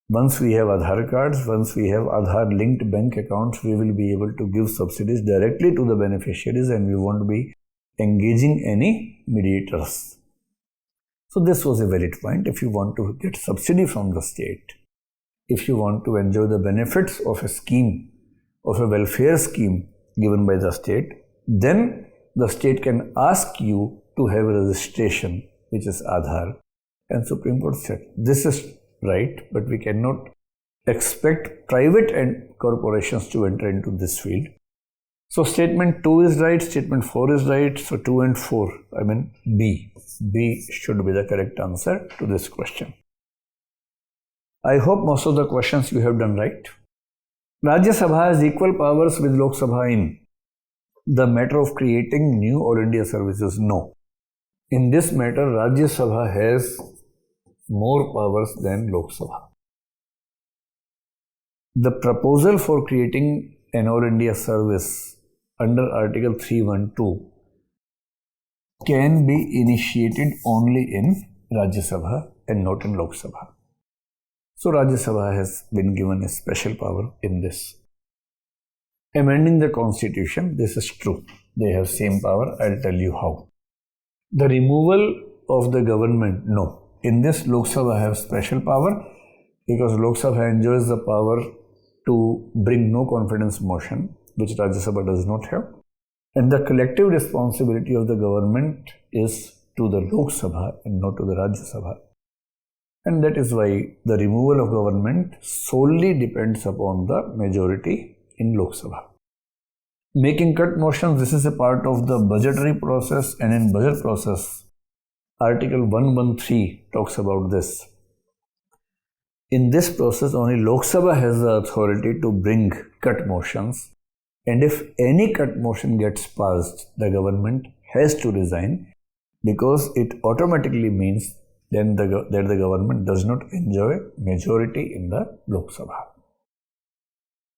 Once we have Aadhaar cards, once we have Aadhaar linked bank accounts, we will be able to give subsidies directly to the beneficiaries, and we won't be engaging any mediators. So this was a valid point. If you want to get subsidy from the state, if you want to enjoy the benefits of a scheme, of a welfare scheme given by the state, then the state can ask you to have a registration, which is Aadhaar. And Supreme Court said, this is right, but we cannot expect private and corporations to enter into this field. So statement 2 is right, statement 4 is right. So 2 and 4, B. B should be the correct answer to this question. I hope most of the questions you have done right. Rajya Sabha has equal powers with Lok Sabha in the matter of creating new All India services. No. In this matter, Rajya Sabha has more powers than Lok Sabha. The proposal for creating an All India service under Article 312 can be initiated only in Rajya Sabha and not in Lok Sabha. So Rajya Sabha has been given a special power in this. Amending the constitution, this is true. They have same power. I'll tell you how. The removal of the government, no. In this, Lok Sabha has special power because Lok Sabha enjoys the power to bring no confidence motion, which Rajya Sabha does not have. And the collective responsibility of the government is to the Lok Sabha and not to the Rajya Sabha. And that is why the removal of government solely depends upon the majority in Lok Sabha. Making cut motions, this is a part of the budgetary process, and in budget process, Article 113 talks about this. In this process, only Lok Sabha has the authority to bring cut motions, and if any cut motion gets passed, the government has to resign because it automatically means then that the government does not enjoy majority in the Lok Sabha.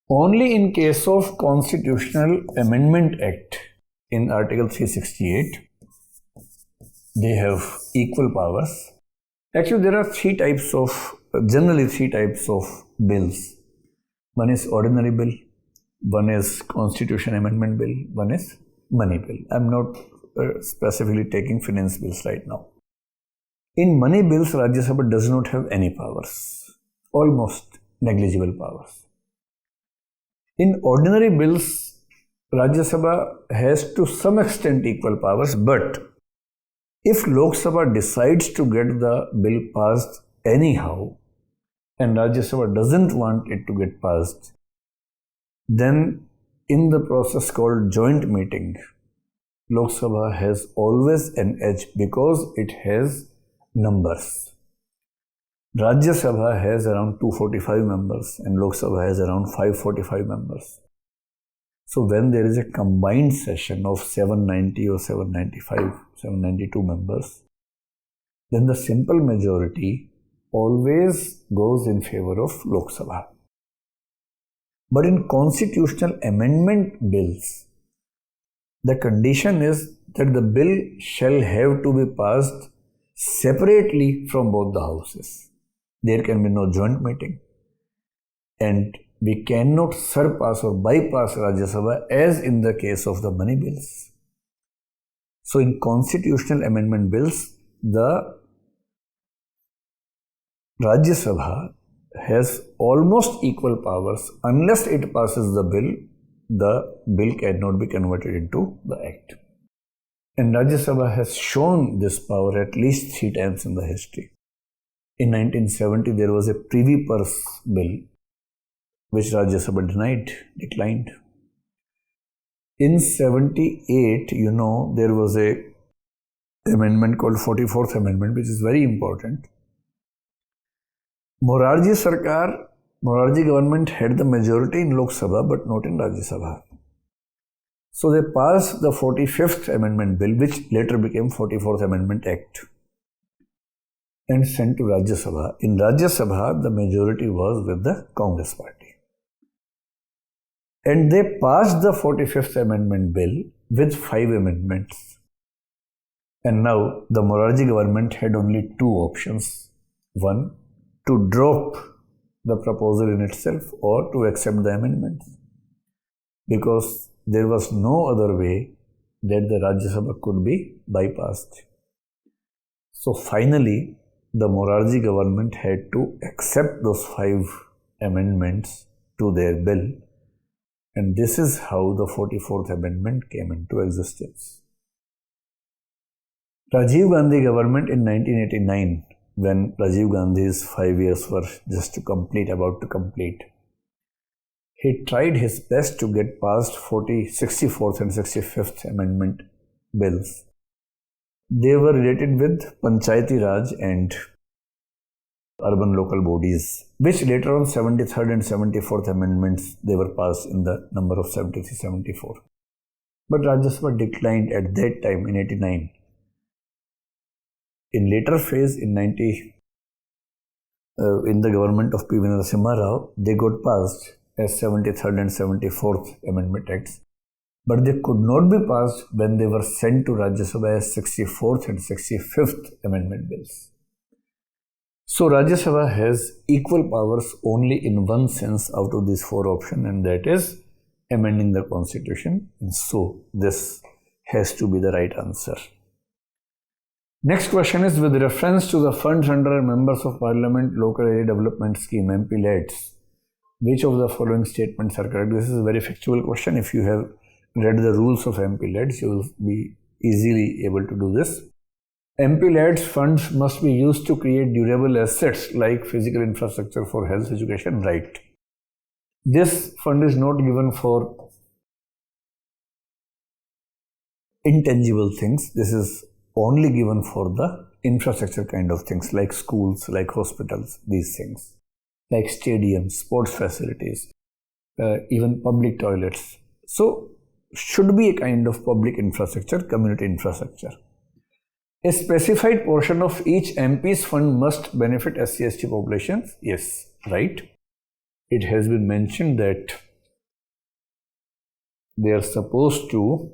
Only in case of Constitutional Amendment Act in Article 368, they have equal powers. Actually, there are generally three types of bills. One is ordinary bill, one is Constitution Amendment Bill, one is money bill. I am not specifically taking finance bills right now. In money bills, Rajya Sabha does not have any powers, almost negligible powers. In ordinary bills, Rajya Sabha has to some extent equal powers, but if Lok Sabha decides to get the bill passed anyhow, and Rajya Sabha doesn't want it to get passed, then in the process called joint meeting, Lok Sabha has always an edge because it has numbers. Rajya Sabha has around 245 members and Lok Sabha has around 545 members. So when there is a combined session of 790 or 795, 792 members, then the simple majority always goes in favor of Lok Sabha. But in constitutional amendment bills, the condition is that the bill shall have to be passed separately from both the houses. There can be no joint meeting. And we cannot surpass or bypass Rajya Sabha as in the case of the money bills. So in constitutional amendment bills, the Rajya Sabha has almost equal powers. Unless it passes the bill cannot be converted into the act. And Rajya Sabha has shown this power at least 3 times in the history. In 1970, there was a Privy Purse bill, which Rajya Sabha declined. In 78, there was a amendment called 44th Amendment, which is very important. Morarji government had the majority in Lok Sabha, but not in Rajya Sabha. So they passed the 45th Amendment Bill, which later became 44th Amendment Act, and sent to Rajya Sabha. In Rajya Sabha, the majority was with the Congress party. And they passed the 45th Amendment Bill with 5 amendments. And now the Morarji government had only 2 options. One, to drop the proposal in itself, or to accept the amendments. Because there was no other way that the Rajya Sabha could be bypassed. So finally, the Morarji government had to accept those 5 amendments to their bill, and this is how the 44th Amendment came into existence. Rajiv Gandhi government in 1989, when Rajiv Gandhi's 5 years were about to complete, he tried his best to get past 64th and 65th Amendment bills. They were related with Panchayati Raj and urban local bodies, which later on 73rd and 74th Amendments, they were passed in the number of 73-74. But Rajya Sabha declined at that time in 89. In later phase in 90, in the government of P.V. Narasimha Rao, they got passed as 73rd and 74th Amendment Acts, but they could not be passed when they were sent to Rajya Sabha as 64th and 65th Amendment bills. So Rajya Sabha has equal powers only in one sense out of these 4 options, and that is amending the constitution, and so this has to be the right answer. Next question is, with reference to the funds under Members of Parliament Local Area Development Scheme, MPLADS, which of the following statements are correct? This is a very factual question. If you have read the rules of MPLADS, you will be easily able to do this. MPLADS funds must be used to create durable assets like physical infrastructure for health, education, right? This fund is not given for intangible things. This is only given for the infrastructure kind of things like schools, like hospitals, these things, like stadiums, sports facilities, even public toilets. So, should be a kind of public infrastructure, community infrastructure. A specified portion of each MP's fund must benefit SC/ST populations. Yes, right. It has been mentioned that they are supposed to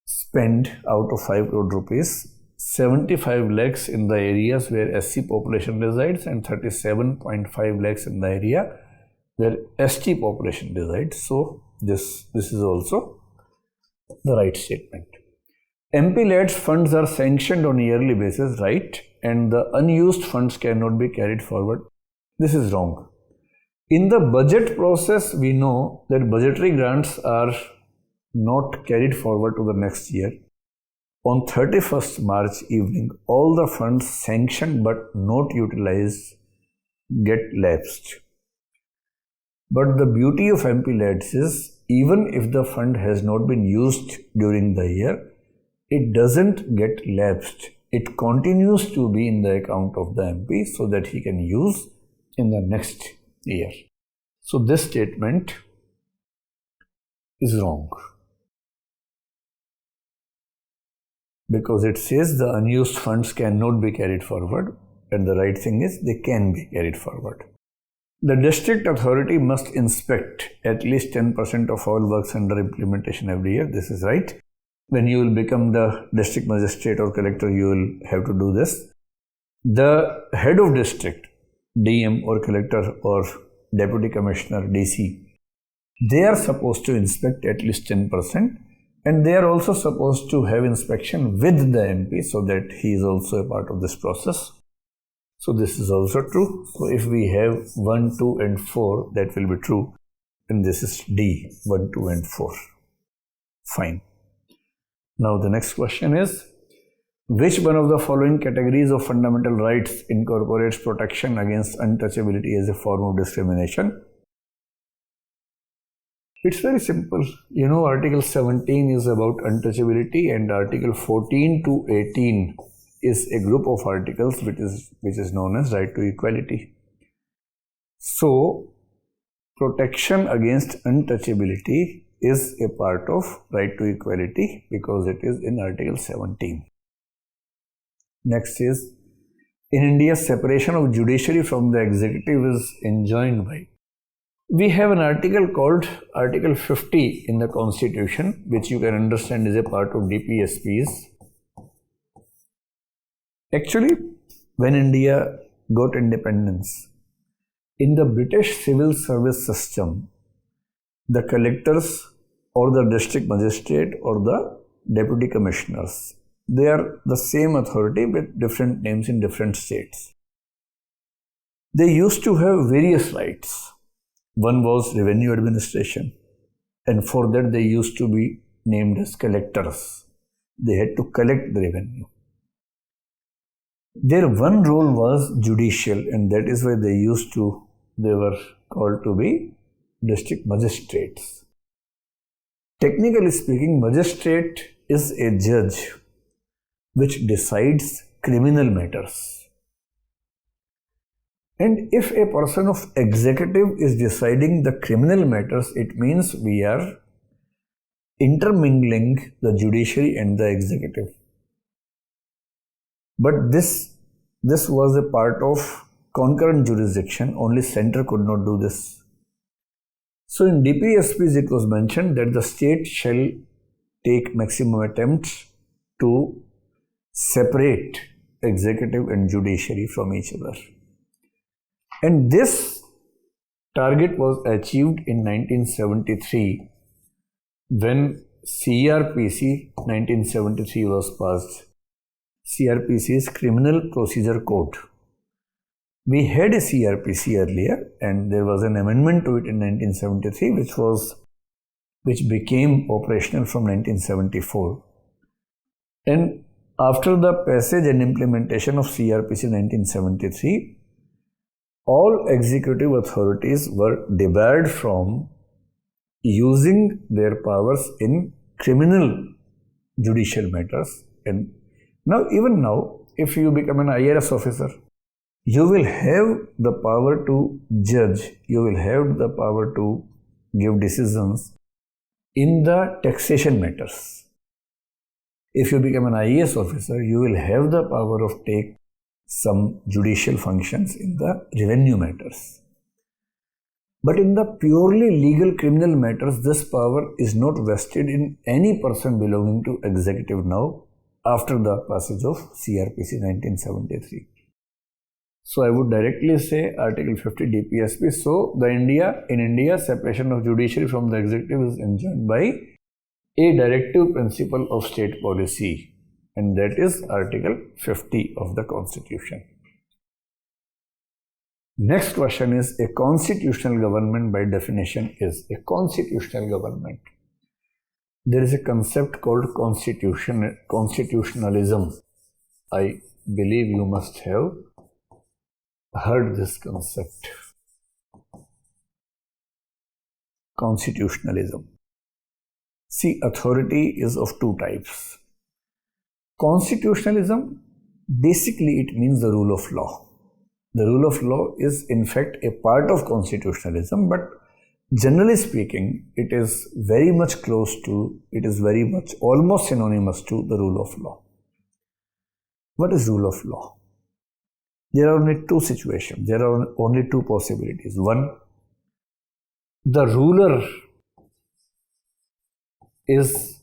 spend out of 5 crore rupees, 75 lakhs in the areas where SC population resides and 37.5 lakhs in the area where ST population resides. So this is also the right statement. MPLADS funds are sanctioned on a yearly basis, right? And the unused funds cannot be carried forward. This is wrong. In the budget process, we know that budgetary grants are not carried forward to the next year. On 31st March evening, all the funds sanctioned but not utilized get lapsed. But the beauty of MPLADS is, even if the fund has not been used during the year, it doesn't get lapsed. It continues to be in the account of the MP so that he can use in the next year. So this statement is wrong, because it says the unused funds cannot be carried forward, and the right thing is they can be carried forward. The district authority must inspect at least 10% of all works under implementation every year. This is right. When you will become the district magistrate or collector, you will have to do this. The head of district, DM or collector or deputy commissioner, DC, they are supposed to inspect at least 10%, and they are also supposed to have inspection with the MP so that he is also a part of this process. So this is also true. So if we have 1, 2 and 4, that will be true. And this is D, 1, 2 and 4. Fine. Now the next question is, Which one of the following categories of fundamental rights incorporates protection against untouchability as a form of discrimination? It's very simple. You know, Article 17 is about untouchability and Article 14 to 18 is a group of articles which is known as right to equality. So, protection against untouchability is a part of right to equality because it is in Article 17. Next is, in India, separation of judiciary from the executive is enjoined by. We have an article called Article 50 in the Constitution, which you can understand is a part of DPSPs. Actually, when India got independence, in the British civil service system, the collectors or the district magistrate or the deputy commissioners, they are the same authority with different names in different states. They used to have various rights. One was revenue administration, and for that they used to be named as collectors. They had to collect the revenue. Their one role was judicial, and that is why they were called to be district magistrates. Technically speaking, magistrate is a judge which decides criminal matters. And if a person of executive is deciding the criminal matters, it means we are intermingling the judiciary and the executive. But this was a part of concurrent jurisdiction, only center could not do this. So in DPSPs it was mentioned that the state shall take maximum attempts to separate executive and judiciary from each other. And this target was achieved in 1973 when CRPC 1973 was passed. CRPC is Criminal Procedure Code. We had a CRPC earlier and there was an amendment to it in 1973 which became operational from 1974. And after the passage and implementation of CRPC 1973, all executive authorities were debarred from using their powers in criminal judicial matters. And even now, if you become an IRS officer, you will have the power to judge, you will have the power to give decisions in the taxation matters. If you become an IAS officer, you will have the power of take some judicial functions in the revenue matters. But in the purely legal criminal matters, this power is not vested in any person belonging to executive now after the passage of CRPC 1973. So I would directly say Article 50 DPSP. So in India, separation of judiciary from the executive is enjoined by a directive principle of state policy, and that is Article 50 of the Constitution. Next question is, a constitutional government by definition is a constitutional government. There is a concept called constitutionalism. I believe you must have heard this concept. Constitutionalism. See, authority is of two types. Constitutionalism, basically it means the rule of law. The rule of law is in fact a part of constitutionalism, but generally speaking, it is very much almost synonymous to the rule of law. What is rule of law? There are only two situations, there are only two possibilities. One, the ruler is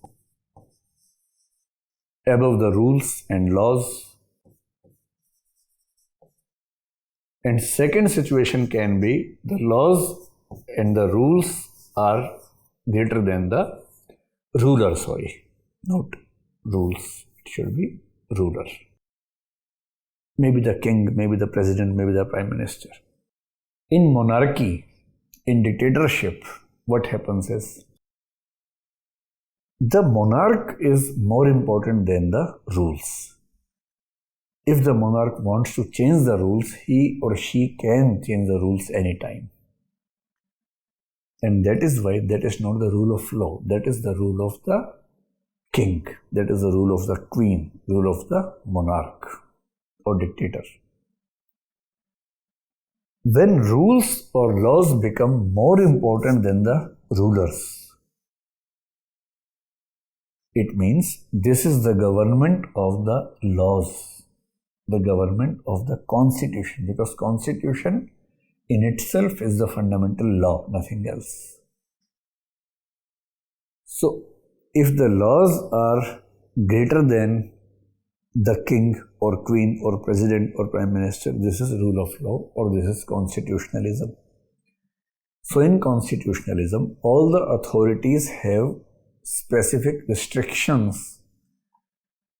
above the rules and laws. And second situation can be the laws and the rules are greater than the ruler, not rules, it should be ruler. Maybe the king, maybe the president, maybe the prime minister. In monarchy, in dictatorship, what happens is the monarch is more important than the rules. if the monarch wants to change the rules, he or she can change the rules anytime. And that is why that is not the rule of law. That is the rule of the king. That is the rule of the queen, rule of the monarch or dictator. When rules or laws become more important than the rulers, it means this is the government of the laws, the government of the constitution, because constitution in itself is the fundamental law, nothing else. So, if the laws are greater than the king or queen or president or prime minister, this is rule of law or this is constitutionalism. So, in constitutionalism, all the authorities have specific restrictions.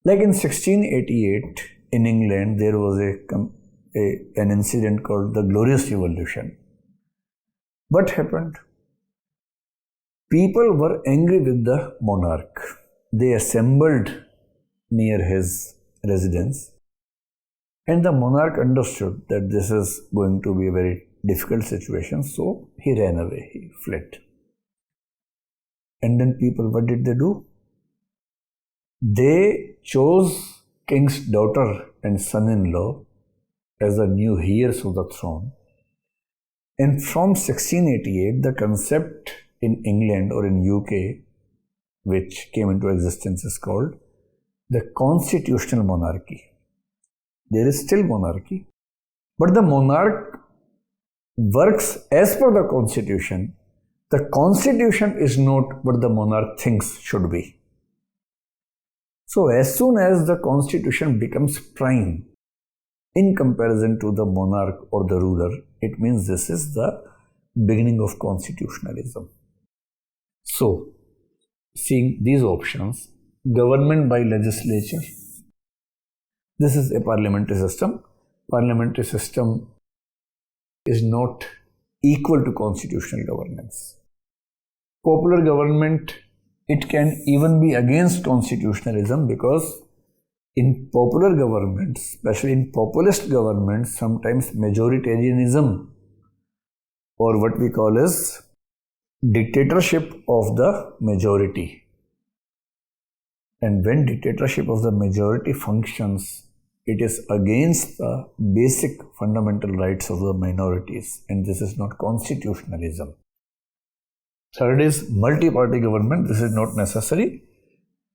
Like in 1688 in England, there was an incident called the Glorious Revolution. What happened? People were angry with the monarch. They assembled near his residence, and the monarch understood that this is going to be a very difficult situation, so he ran away, he fled. And then people, what did they do? They chose king's daughter and son-in-law as the new heirs of the throne. And from 1688, the concept in England or in UK, which came into existence, is called the constitutional monarchy. There is still monarchy, but the monarch works as per the constitution. The constitution is not what the monarch thinks should be. So as soon as the constitution becomes prime in comparison to the monarch or the ruler, it means this is the beginning of constitutionalism. So, seeing these options, government by legislature, this is a parliamentary system. Parliamentary system is not equal to constitutional governance. Popular government, it can even be against constitutionalism, because in popular governments, especially in populist governments, sometimes majoritarianism, or what we call as dictatorship of the majority. And when dictatorship of the majority functions, it is against the basic fundamental rights of the minorities, and this is not constitutionalism. Third is multi-party government. This is not necessary.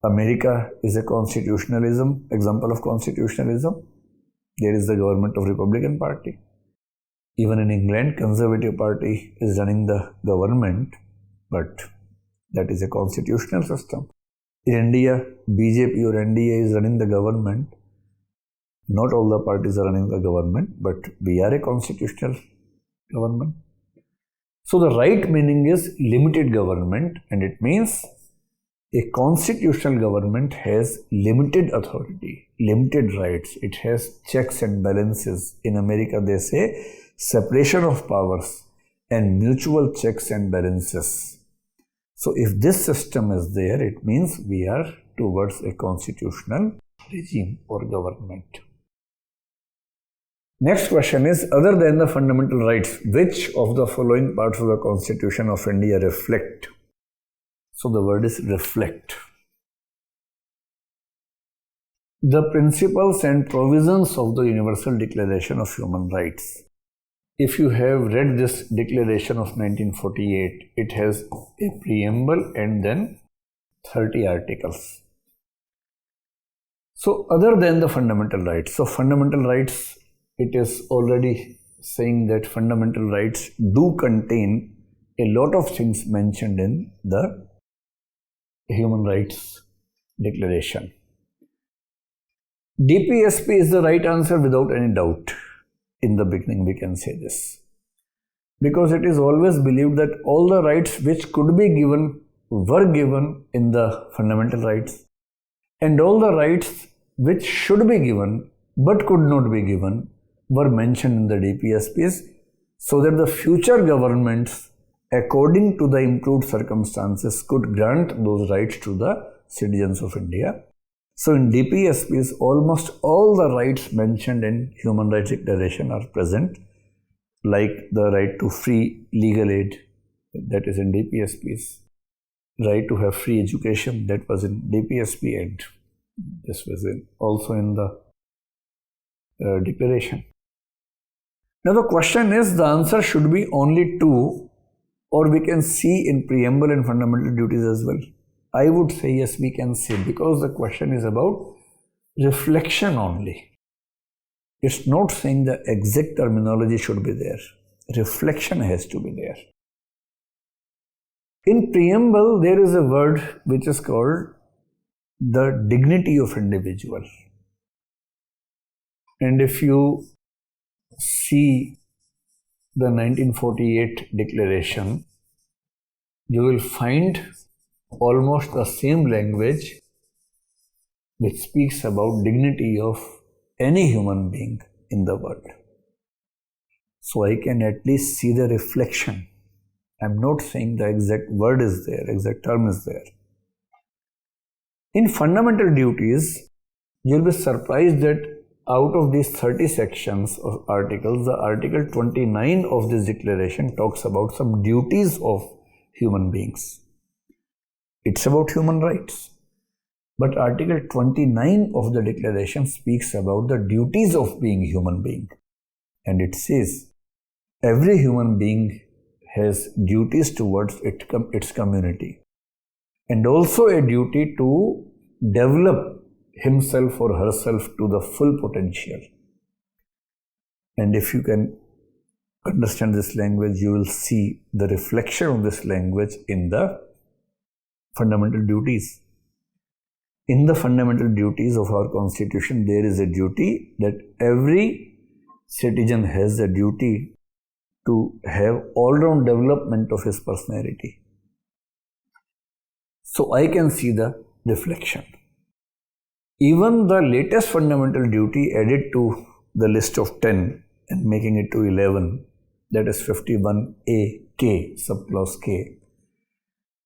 America is a constitutionalism, example of constitutionalism. There is the government of Republican Party. Even in England, Conservative Party is running the government, but that is a constitutional system. In India, BJP or NDA is running the government. Not all the parties are running the government, but we are a constitutional government. So the right meaning is limited government, and it means a constitutional government has limited authority, limited rights. It has checks and balances. In America, they say separation of powers and mutual checks and balances. So if this system is there, it means we are towards a constitutional regime or government. Next question is, other than the fundamental rights, which of the following parts of the Constitution of India reflect? So the word is reflect. The principles and provisions of the Universal Declaration of Human Rights. If you have read this declaration of 1948, it has a preamble and then 30 articles. So other than the fundamental rights, so fundamental rights, it is already saying that fundamental rights do contain a lot of things mentioned in the Human Rights Declaration. DPSP is the right answer without any doubt. In the beginning, we can say this, because it is always believed that all the rights which could be given were given in the fundamental rights, and all the rights which should be given but could not be given were mentioned in the DPSPs, so that the future governments, according to the improved circumstances, could grant those rights to the citizens of India. So in DPSPs, almost all the rights mentioned in Human Rights Declaration are present, like the right to free legal aid, that is in DPSPs, right to have free education, that was in DPSP, and this was also in the declaration. Now the question is, the answer should be only two, or we can see in preamble and fundamental duties as well. I would say yes, we can see, because the question is about reflection only. It's not saying the exact terminology should be there. Reflection has to be there. In preamble, there is a word which is called the dignity of individual. And if you see the 1948 declaration, you will find almost the same language which speaks about dignity of any human being in the world. So I can at least see the reflection. I'm not saying the exact word is there, exact term is there. In fundamental duties, you'll be surprised that out of these 30 sections of articles, the Article 29 of this declaration talks about some duties of human beings. It's about human rights. But Article 29 of the declaration speaks about the duties of being a human being. And it says, every human being has duties towards its community, and also a duty to develop himself or herself to the full potential. And if you can understand this language, you will see the reflection of this language in the fundamental duties. In the fundamental duties of our Constitution, there is a duty that every citizen has a duty to have all-round development of his personality. So I can see the reflection. Even the latest fundamental duty added to the list of 10 and making it to 11, that is 51A K, subclause K,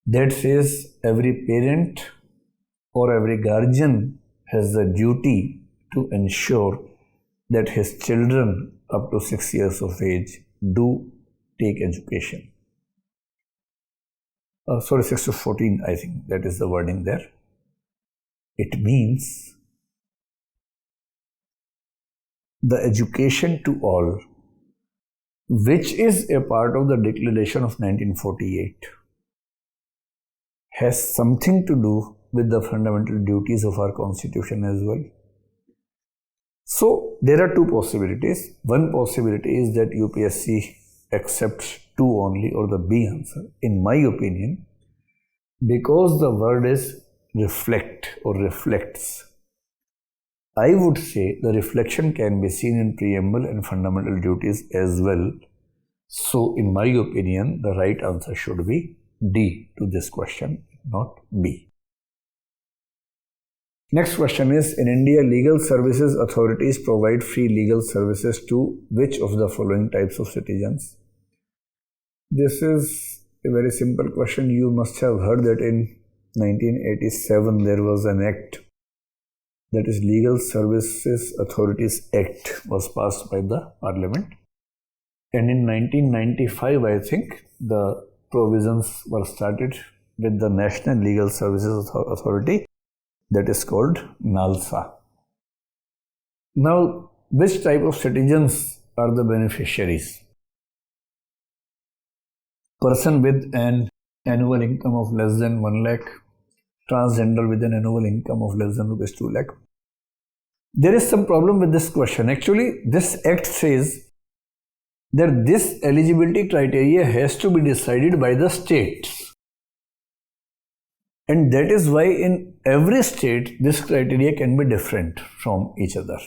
that says every parent or every guardian has the duty to ensure that his children up to 6 years of age do take education. 6 to 14, I think that is the wording there. It means the education to all, which is a part of the Declaration of 1948, has something to do with the fundamental duties of our Constitution as well. So there are two possibilities. One possibility is that UPSC accepts 2 only, or the B answer. In my opinion, because the word is reflect or reflects, I would say the reflection can be seen in preamble and fundamental duties as well. So in my opinion, the right answer should be D to this question, not B. Next question is, in India, legal services authorities provide free legal services to which of the following types of citizens? This is a very simple question. You must have heard that in 1987 there was an act, that is Legal Services Authorities Act, was passed by the Parliament. And in 1995, I think, the provisions were started with the National Legal Services Authority, that is called NALSA. Now, which type of citizens are the beneficiaries? Person with an annual income of less than 1 lakh, transgender with an annual income of less than rupees 2 lakh. There is some problem with this question. Actually, this act says that this eligibility criteria has to be decided by the states. And that is why in every state, this criteria can be different from each other.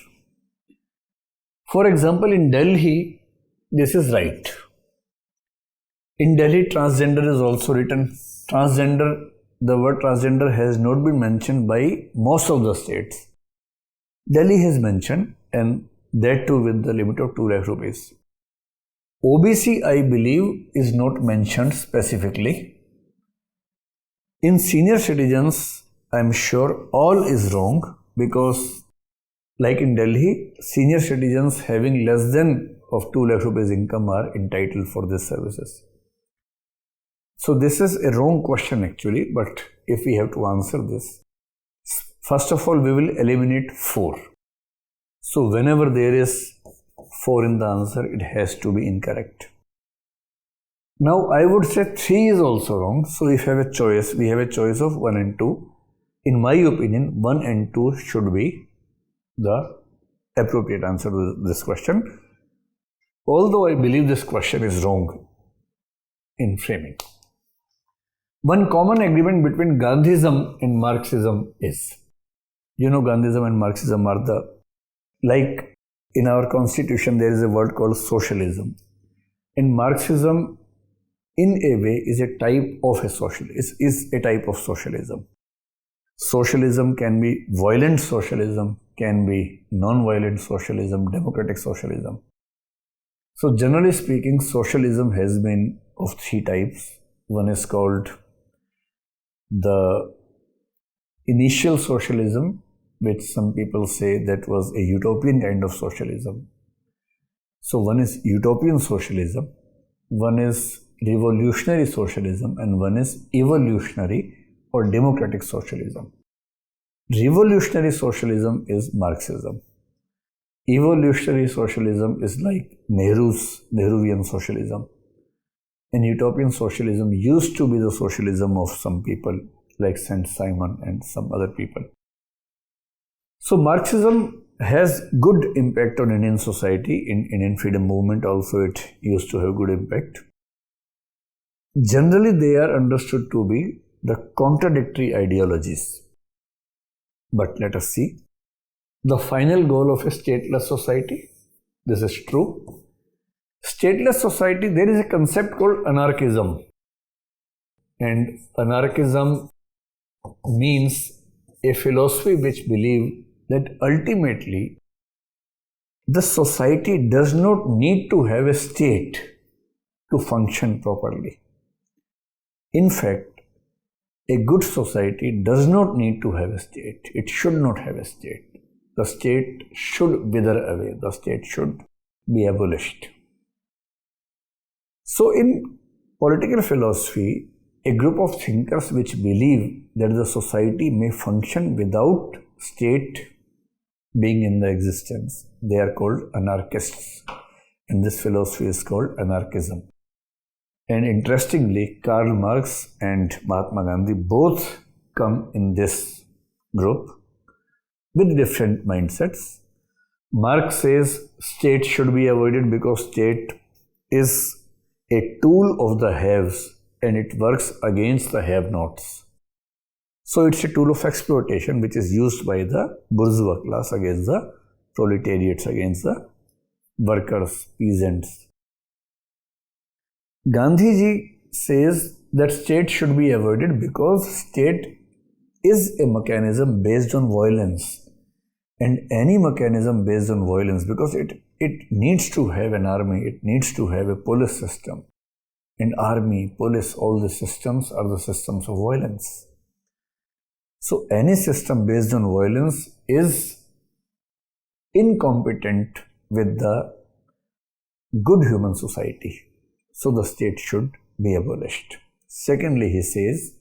For example, in Delhi, this is right. In Delhi, transgender is also written. Transgender, the word transgender has not been mentioned by most of the states. Delhi has mentioned, and that too with the limit of 2 lakh rupees. OBC, I believe, is not mentioned specifically. In senior citizens, I'm sure all is wrong, because like in Delhi, senior citizens having less than of 2 lakh rupees income are entitled for these services. So this is a wrong question actually, but if we have to answer this, first of all, we will eliminate 4. So whenever there is 4 in the answer, it has to be incorrect. Now I would say 3 is also wrong. So if we have a choice of 1 and 2. In my opinion, 1 and 2 should be the appropriate answer to this question. Although I believe this question is wrong in framing. One common agreement between Gandhism and Marxism is, Gandhism and Marxism are like in our constitution there is a word called socialism. And Marxism in a way is a type of socialism. Socialism can be violent socialism, can be non-violent socialism, democratic socialism. So generally speaking, socialism has been of 3 types. One is called the initial socialism, which some people say that was a utopian kind of socialism. So one is utopian socialism, one is revolutionary socialism, and one is evolutionary or democratic socialism. Revolutionary socialism is Marxism. Evolutionary socialism is like Nehruvian socialism. And utopian socialism used to be the socialism of some people like Saint-Simon and some other people. So Marxism has good impact on Indian society. In Indian freedom movement also it used to have good impact. Generally they are understood to be the contradictory ideologies. But let us see. The final goal of a stateless society, this is true. Stateless society, there is a concept called anarchism. And anarchism means a philosophy which believes that ultimately the society does not need to have a state to function properly. In fact, a good society does not need to have a state. It should not have a state. The state should wither away. The state should be abolished. So in political philosophy, a group of thinkers which believe that the society may function without state being in the existence, they are called anarchists. And this philosophy is called anarchism. And interestingly, Karl Marx and Mahatma Gandhi both come in this group with different mindsets. Marx says state should be avoided because state is a tool of the haves and it works against the have-nots. So it's a tool of exploitation which is used by the bourgeois class against the proletariats, against the workers, peasants. Gandhiji says that state should be avoided because state is a mechanism based on violence. And any mechanism based on violence, because it needs to have an army, it needs to have a police system. And army, police, all the systems are the systems of violence. So any system based on violence is incompetent with the good human society. So the state should be abolished. Secondly, he says,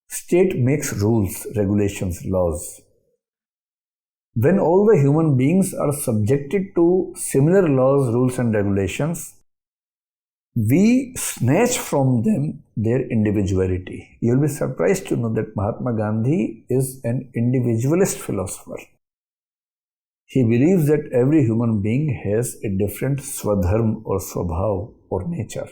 state makes rules, regulations, laws. When all the human beings are subjected to similar laws, rules and regulations, we snatch from them their individuality. You will be surprised to know that Mahatma Gandhi is an individualist philosopher. He believes that every human being has a different swadharma or swabhav or nature.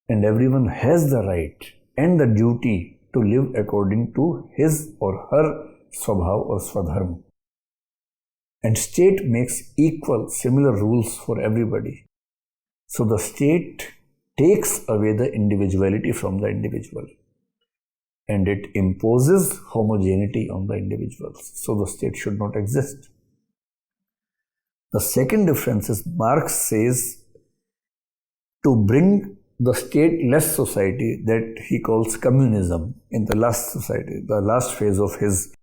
And everyone has the right and the duty to live according to his or her swabhav or swadharma. And state makes equal, similar rules for everybody. So the state takes away the individuality from the individual. And it imposes homogeneity on the individuals. So the state should not exist. The second difference is Marx says to bring the stateless society that he calls communism in the last society. The last phase of his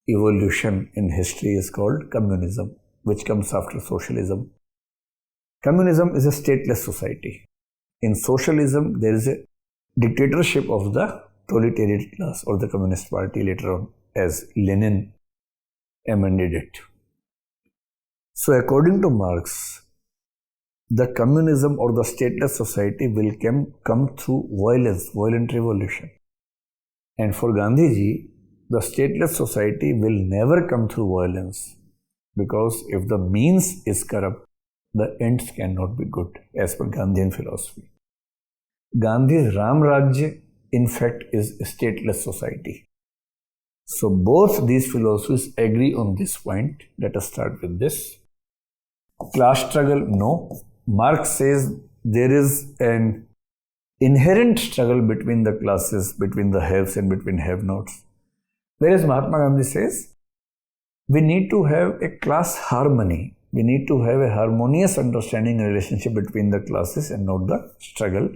evolution in history is called communism, which comes after socialism. Communism is a stateless society. In socialism, there is a dictatorship of the proletariat class or the Communist Party later on, as Lenin amended it. So according to Marx, the communism or the stateless society will come through violence, violent revolution. And for Gandhiji, the stateless society will never come through violence, because if the means is corrupt, the ends cannot be good, as per Gandhian philosophy. Gandhi's Ram Rajya, in fact, is a stateless society. So both these philosophies agree on this point. Let us start with this. Class struggle, no. Marx says there is an inherent struggle between the classes, between the haves and between have-nots. Whereas Mahatma Gandhi says we need to have a class harmony. We need to have a harmonious understanding and relationship between the classes and not the struggle.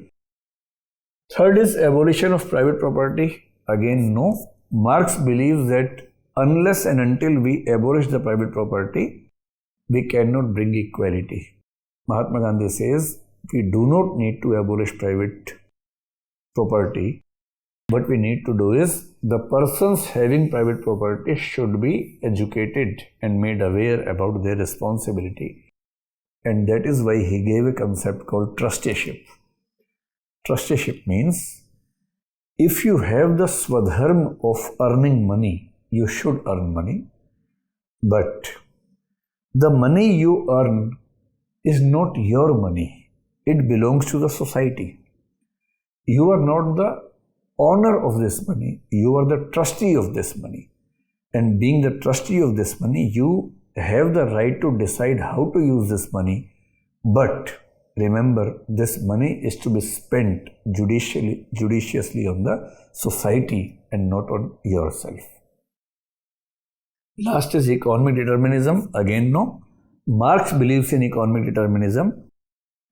Third is abolition of private property. Again, no. Marx believes that unless and until we abolish the private property, we cannot bring equality. Mahatma Gandhi says we do not need to abolish private property. What we need to do is the persons having private property should be educated and made aware about their responsibility. And that is why he gave a concept called trusteeship. Trusteeship means if you have the swadharma of earning money, you should earn money. But the money you earn is not your money. It belongs to the society. You are not the owner of this money. You are the trustee of this money. And being the trustee of this money, you have the right to decide how to use this money. But remember, this money is to be spent judiciously on the society and not on yourself. Last is economic determinism. Again, no. Marx believes in economic determinism.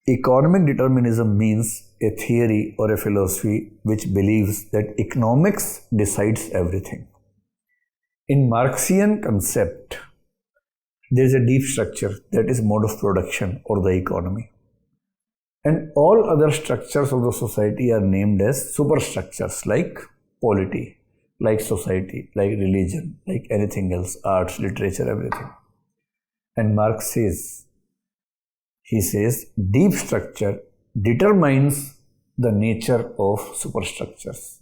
Economic determinism means a theory or a philosophy which believes that economics decides everything. In Marxian concept, there is a deep structure, that is mode of production or the economy. And all other structures of the society are named as superstructures, like polity, like society, like religion, like anything else, arts, literature, everything. And Marx says, he says, deep structure determines the nature of superstructures.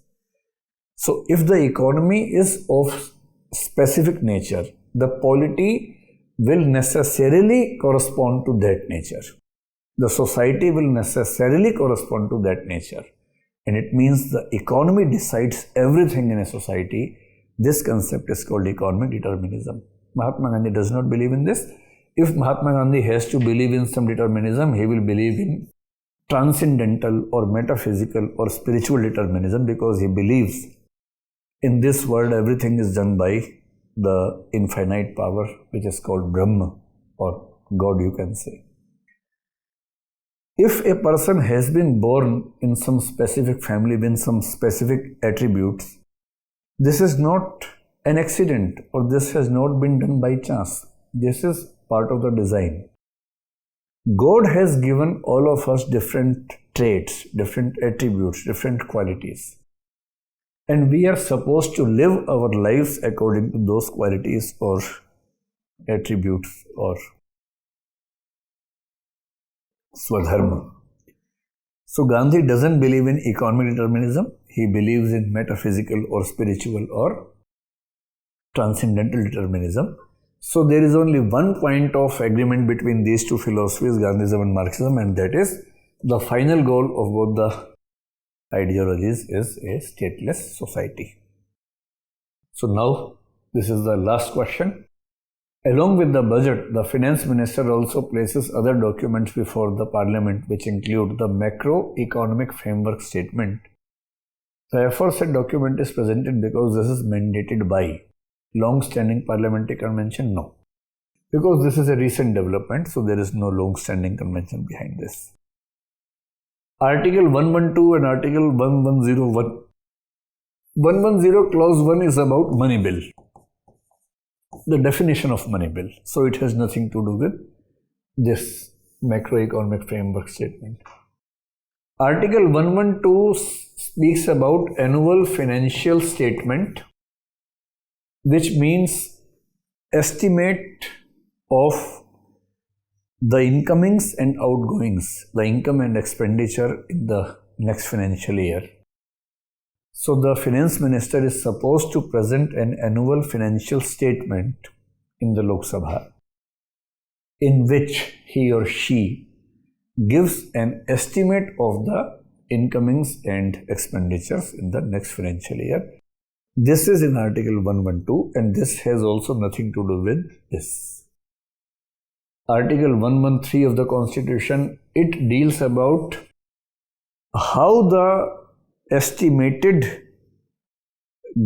So if the economy is of specific nature, the polity will necessarily correspond to that nature. The society will necessarily correspond to that nature. And it means the economy decides everything in a society. This concept is called economic determinism. Mahatma Gandhi does not believe in this. If Mahatma Gandhi has to believe in some determinism, he will believe in transcendental or metaphysical or spiritual determinism, because he believes in this world everything is done by the infinite power, which is called Brahma or God, you can say. If a person has been born in some specific family with some specific attributes, this is not an accident, or this has not been done by chance. This is part of the design. God has given all of us different traits, different attributes, different qualities. And we are supposed to live our lives according to those qualities or attributes or swadharma. So Gandhi doesn't believe in economic determinism. He believes in metaphysical or spiritual or transcendental determinism. So there is only one point of agreement between these two philosophies, Gandhism and Marxism, and that is the final goal of both the ideologies is a stateless society. So now this is the last question. Along with the budget, the finance minister also places other documents before the parliament, which include the macroeconomic framework statement. The aforesaid document is presented because this is mandated by long-standing parliamentary convention? No. Because this is a recent development, so there is no long-standing convention behind this. Article 112 and Article 1101. 110 clause 1 is about money bill, the definition of money bill. So it has nothing to do with this macroeconomic framework statement. Article 112 speaks about annual financial statement, which means estimate of the incomings and outgoings, the income and expenditure in the next financial year. So the finance minister is supposed to present an annual financial statement in the Lok Sabha, in which he or she gives an estimate of the incomings and expenditures in the next financial year. This is in Article 112, and this has also nothing to do with this. Article 113 of the Constitution, it deals about how the estimated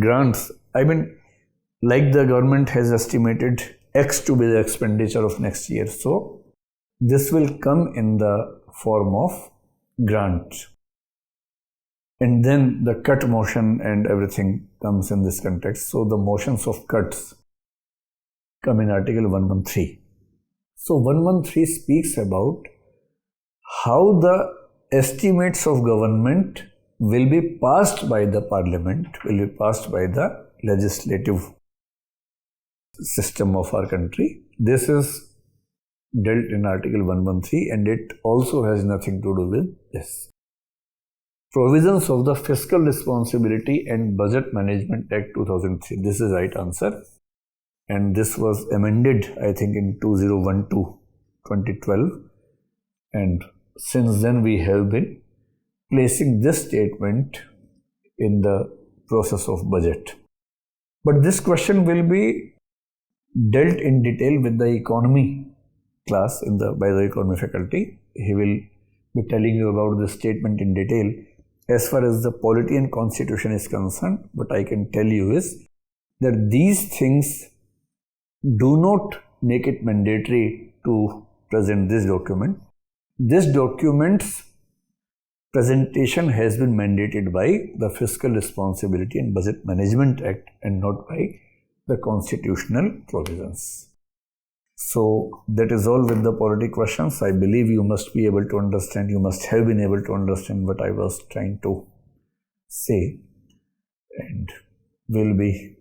grants, like the government has estimated X to be the expenditure of next year. So this will come in the form of grant. And then the cut motion and everything comes in this context. So the motions of cuts come in Article 113. So 113 speaks about how the estimates of government will be passed by the parliament, will be passed by the legislative system of our country. This is dealt in Article 113, and it also has nothing to do with this. Provisions of the Fiscal Responsibility and Budget Management Act 2003. This is the right answer. And this was amended, I think, in 2012. And since then we have been placing this statement in the process of budget. But this question will be dealt in detail with the economy class by the economy faculty. He will be telling you about the statement in detail. As far as the polity and constitution is concerned, what I can tell you is that these things do not make it mandatory to present this document. This document's presentation has been mandated by the Fiscal Responsibility and Budget Management Act and not by the constitutional provisions. So that is all with the polity questions. I believe you must be able to understand, you must have been able to understand what I was trying to say, and we'll be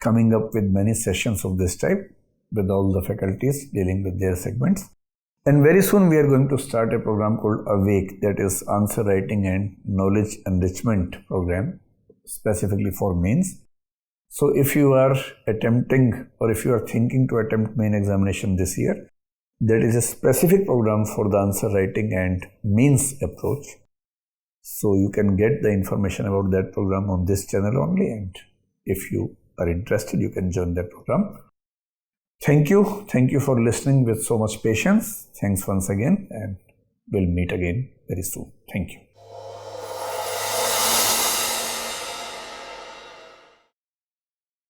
coming up with many sessions of this type with all the faculties dealing with their segments. And very soon we are going to start a program called Awake, that is answer writing and knowledge enrichment program specifically for mains. So if you are attempting or if you are thinking to attempt main examination this year, that is a specific program for the answer writing and mains approach. So you can get the information about that program on this channel only, and if you are interested, you can join that program. Thank you. Thank you for listening with so much patience. Thanks once again, and we'll meet again very soon. Thank you.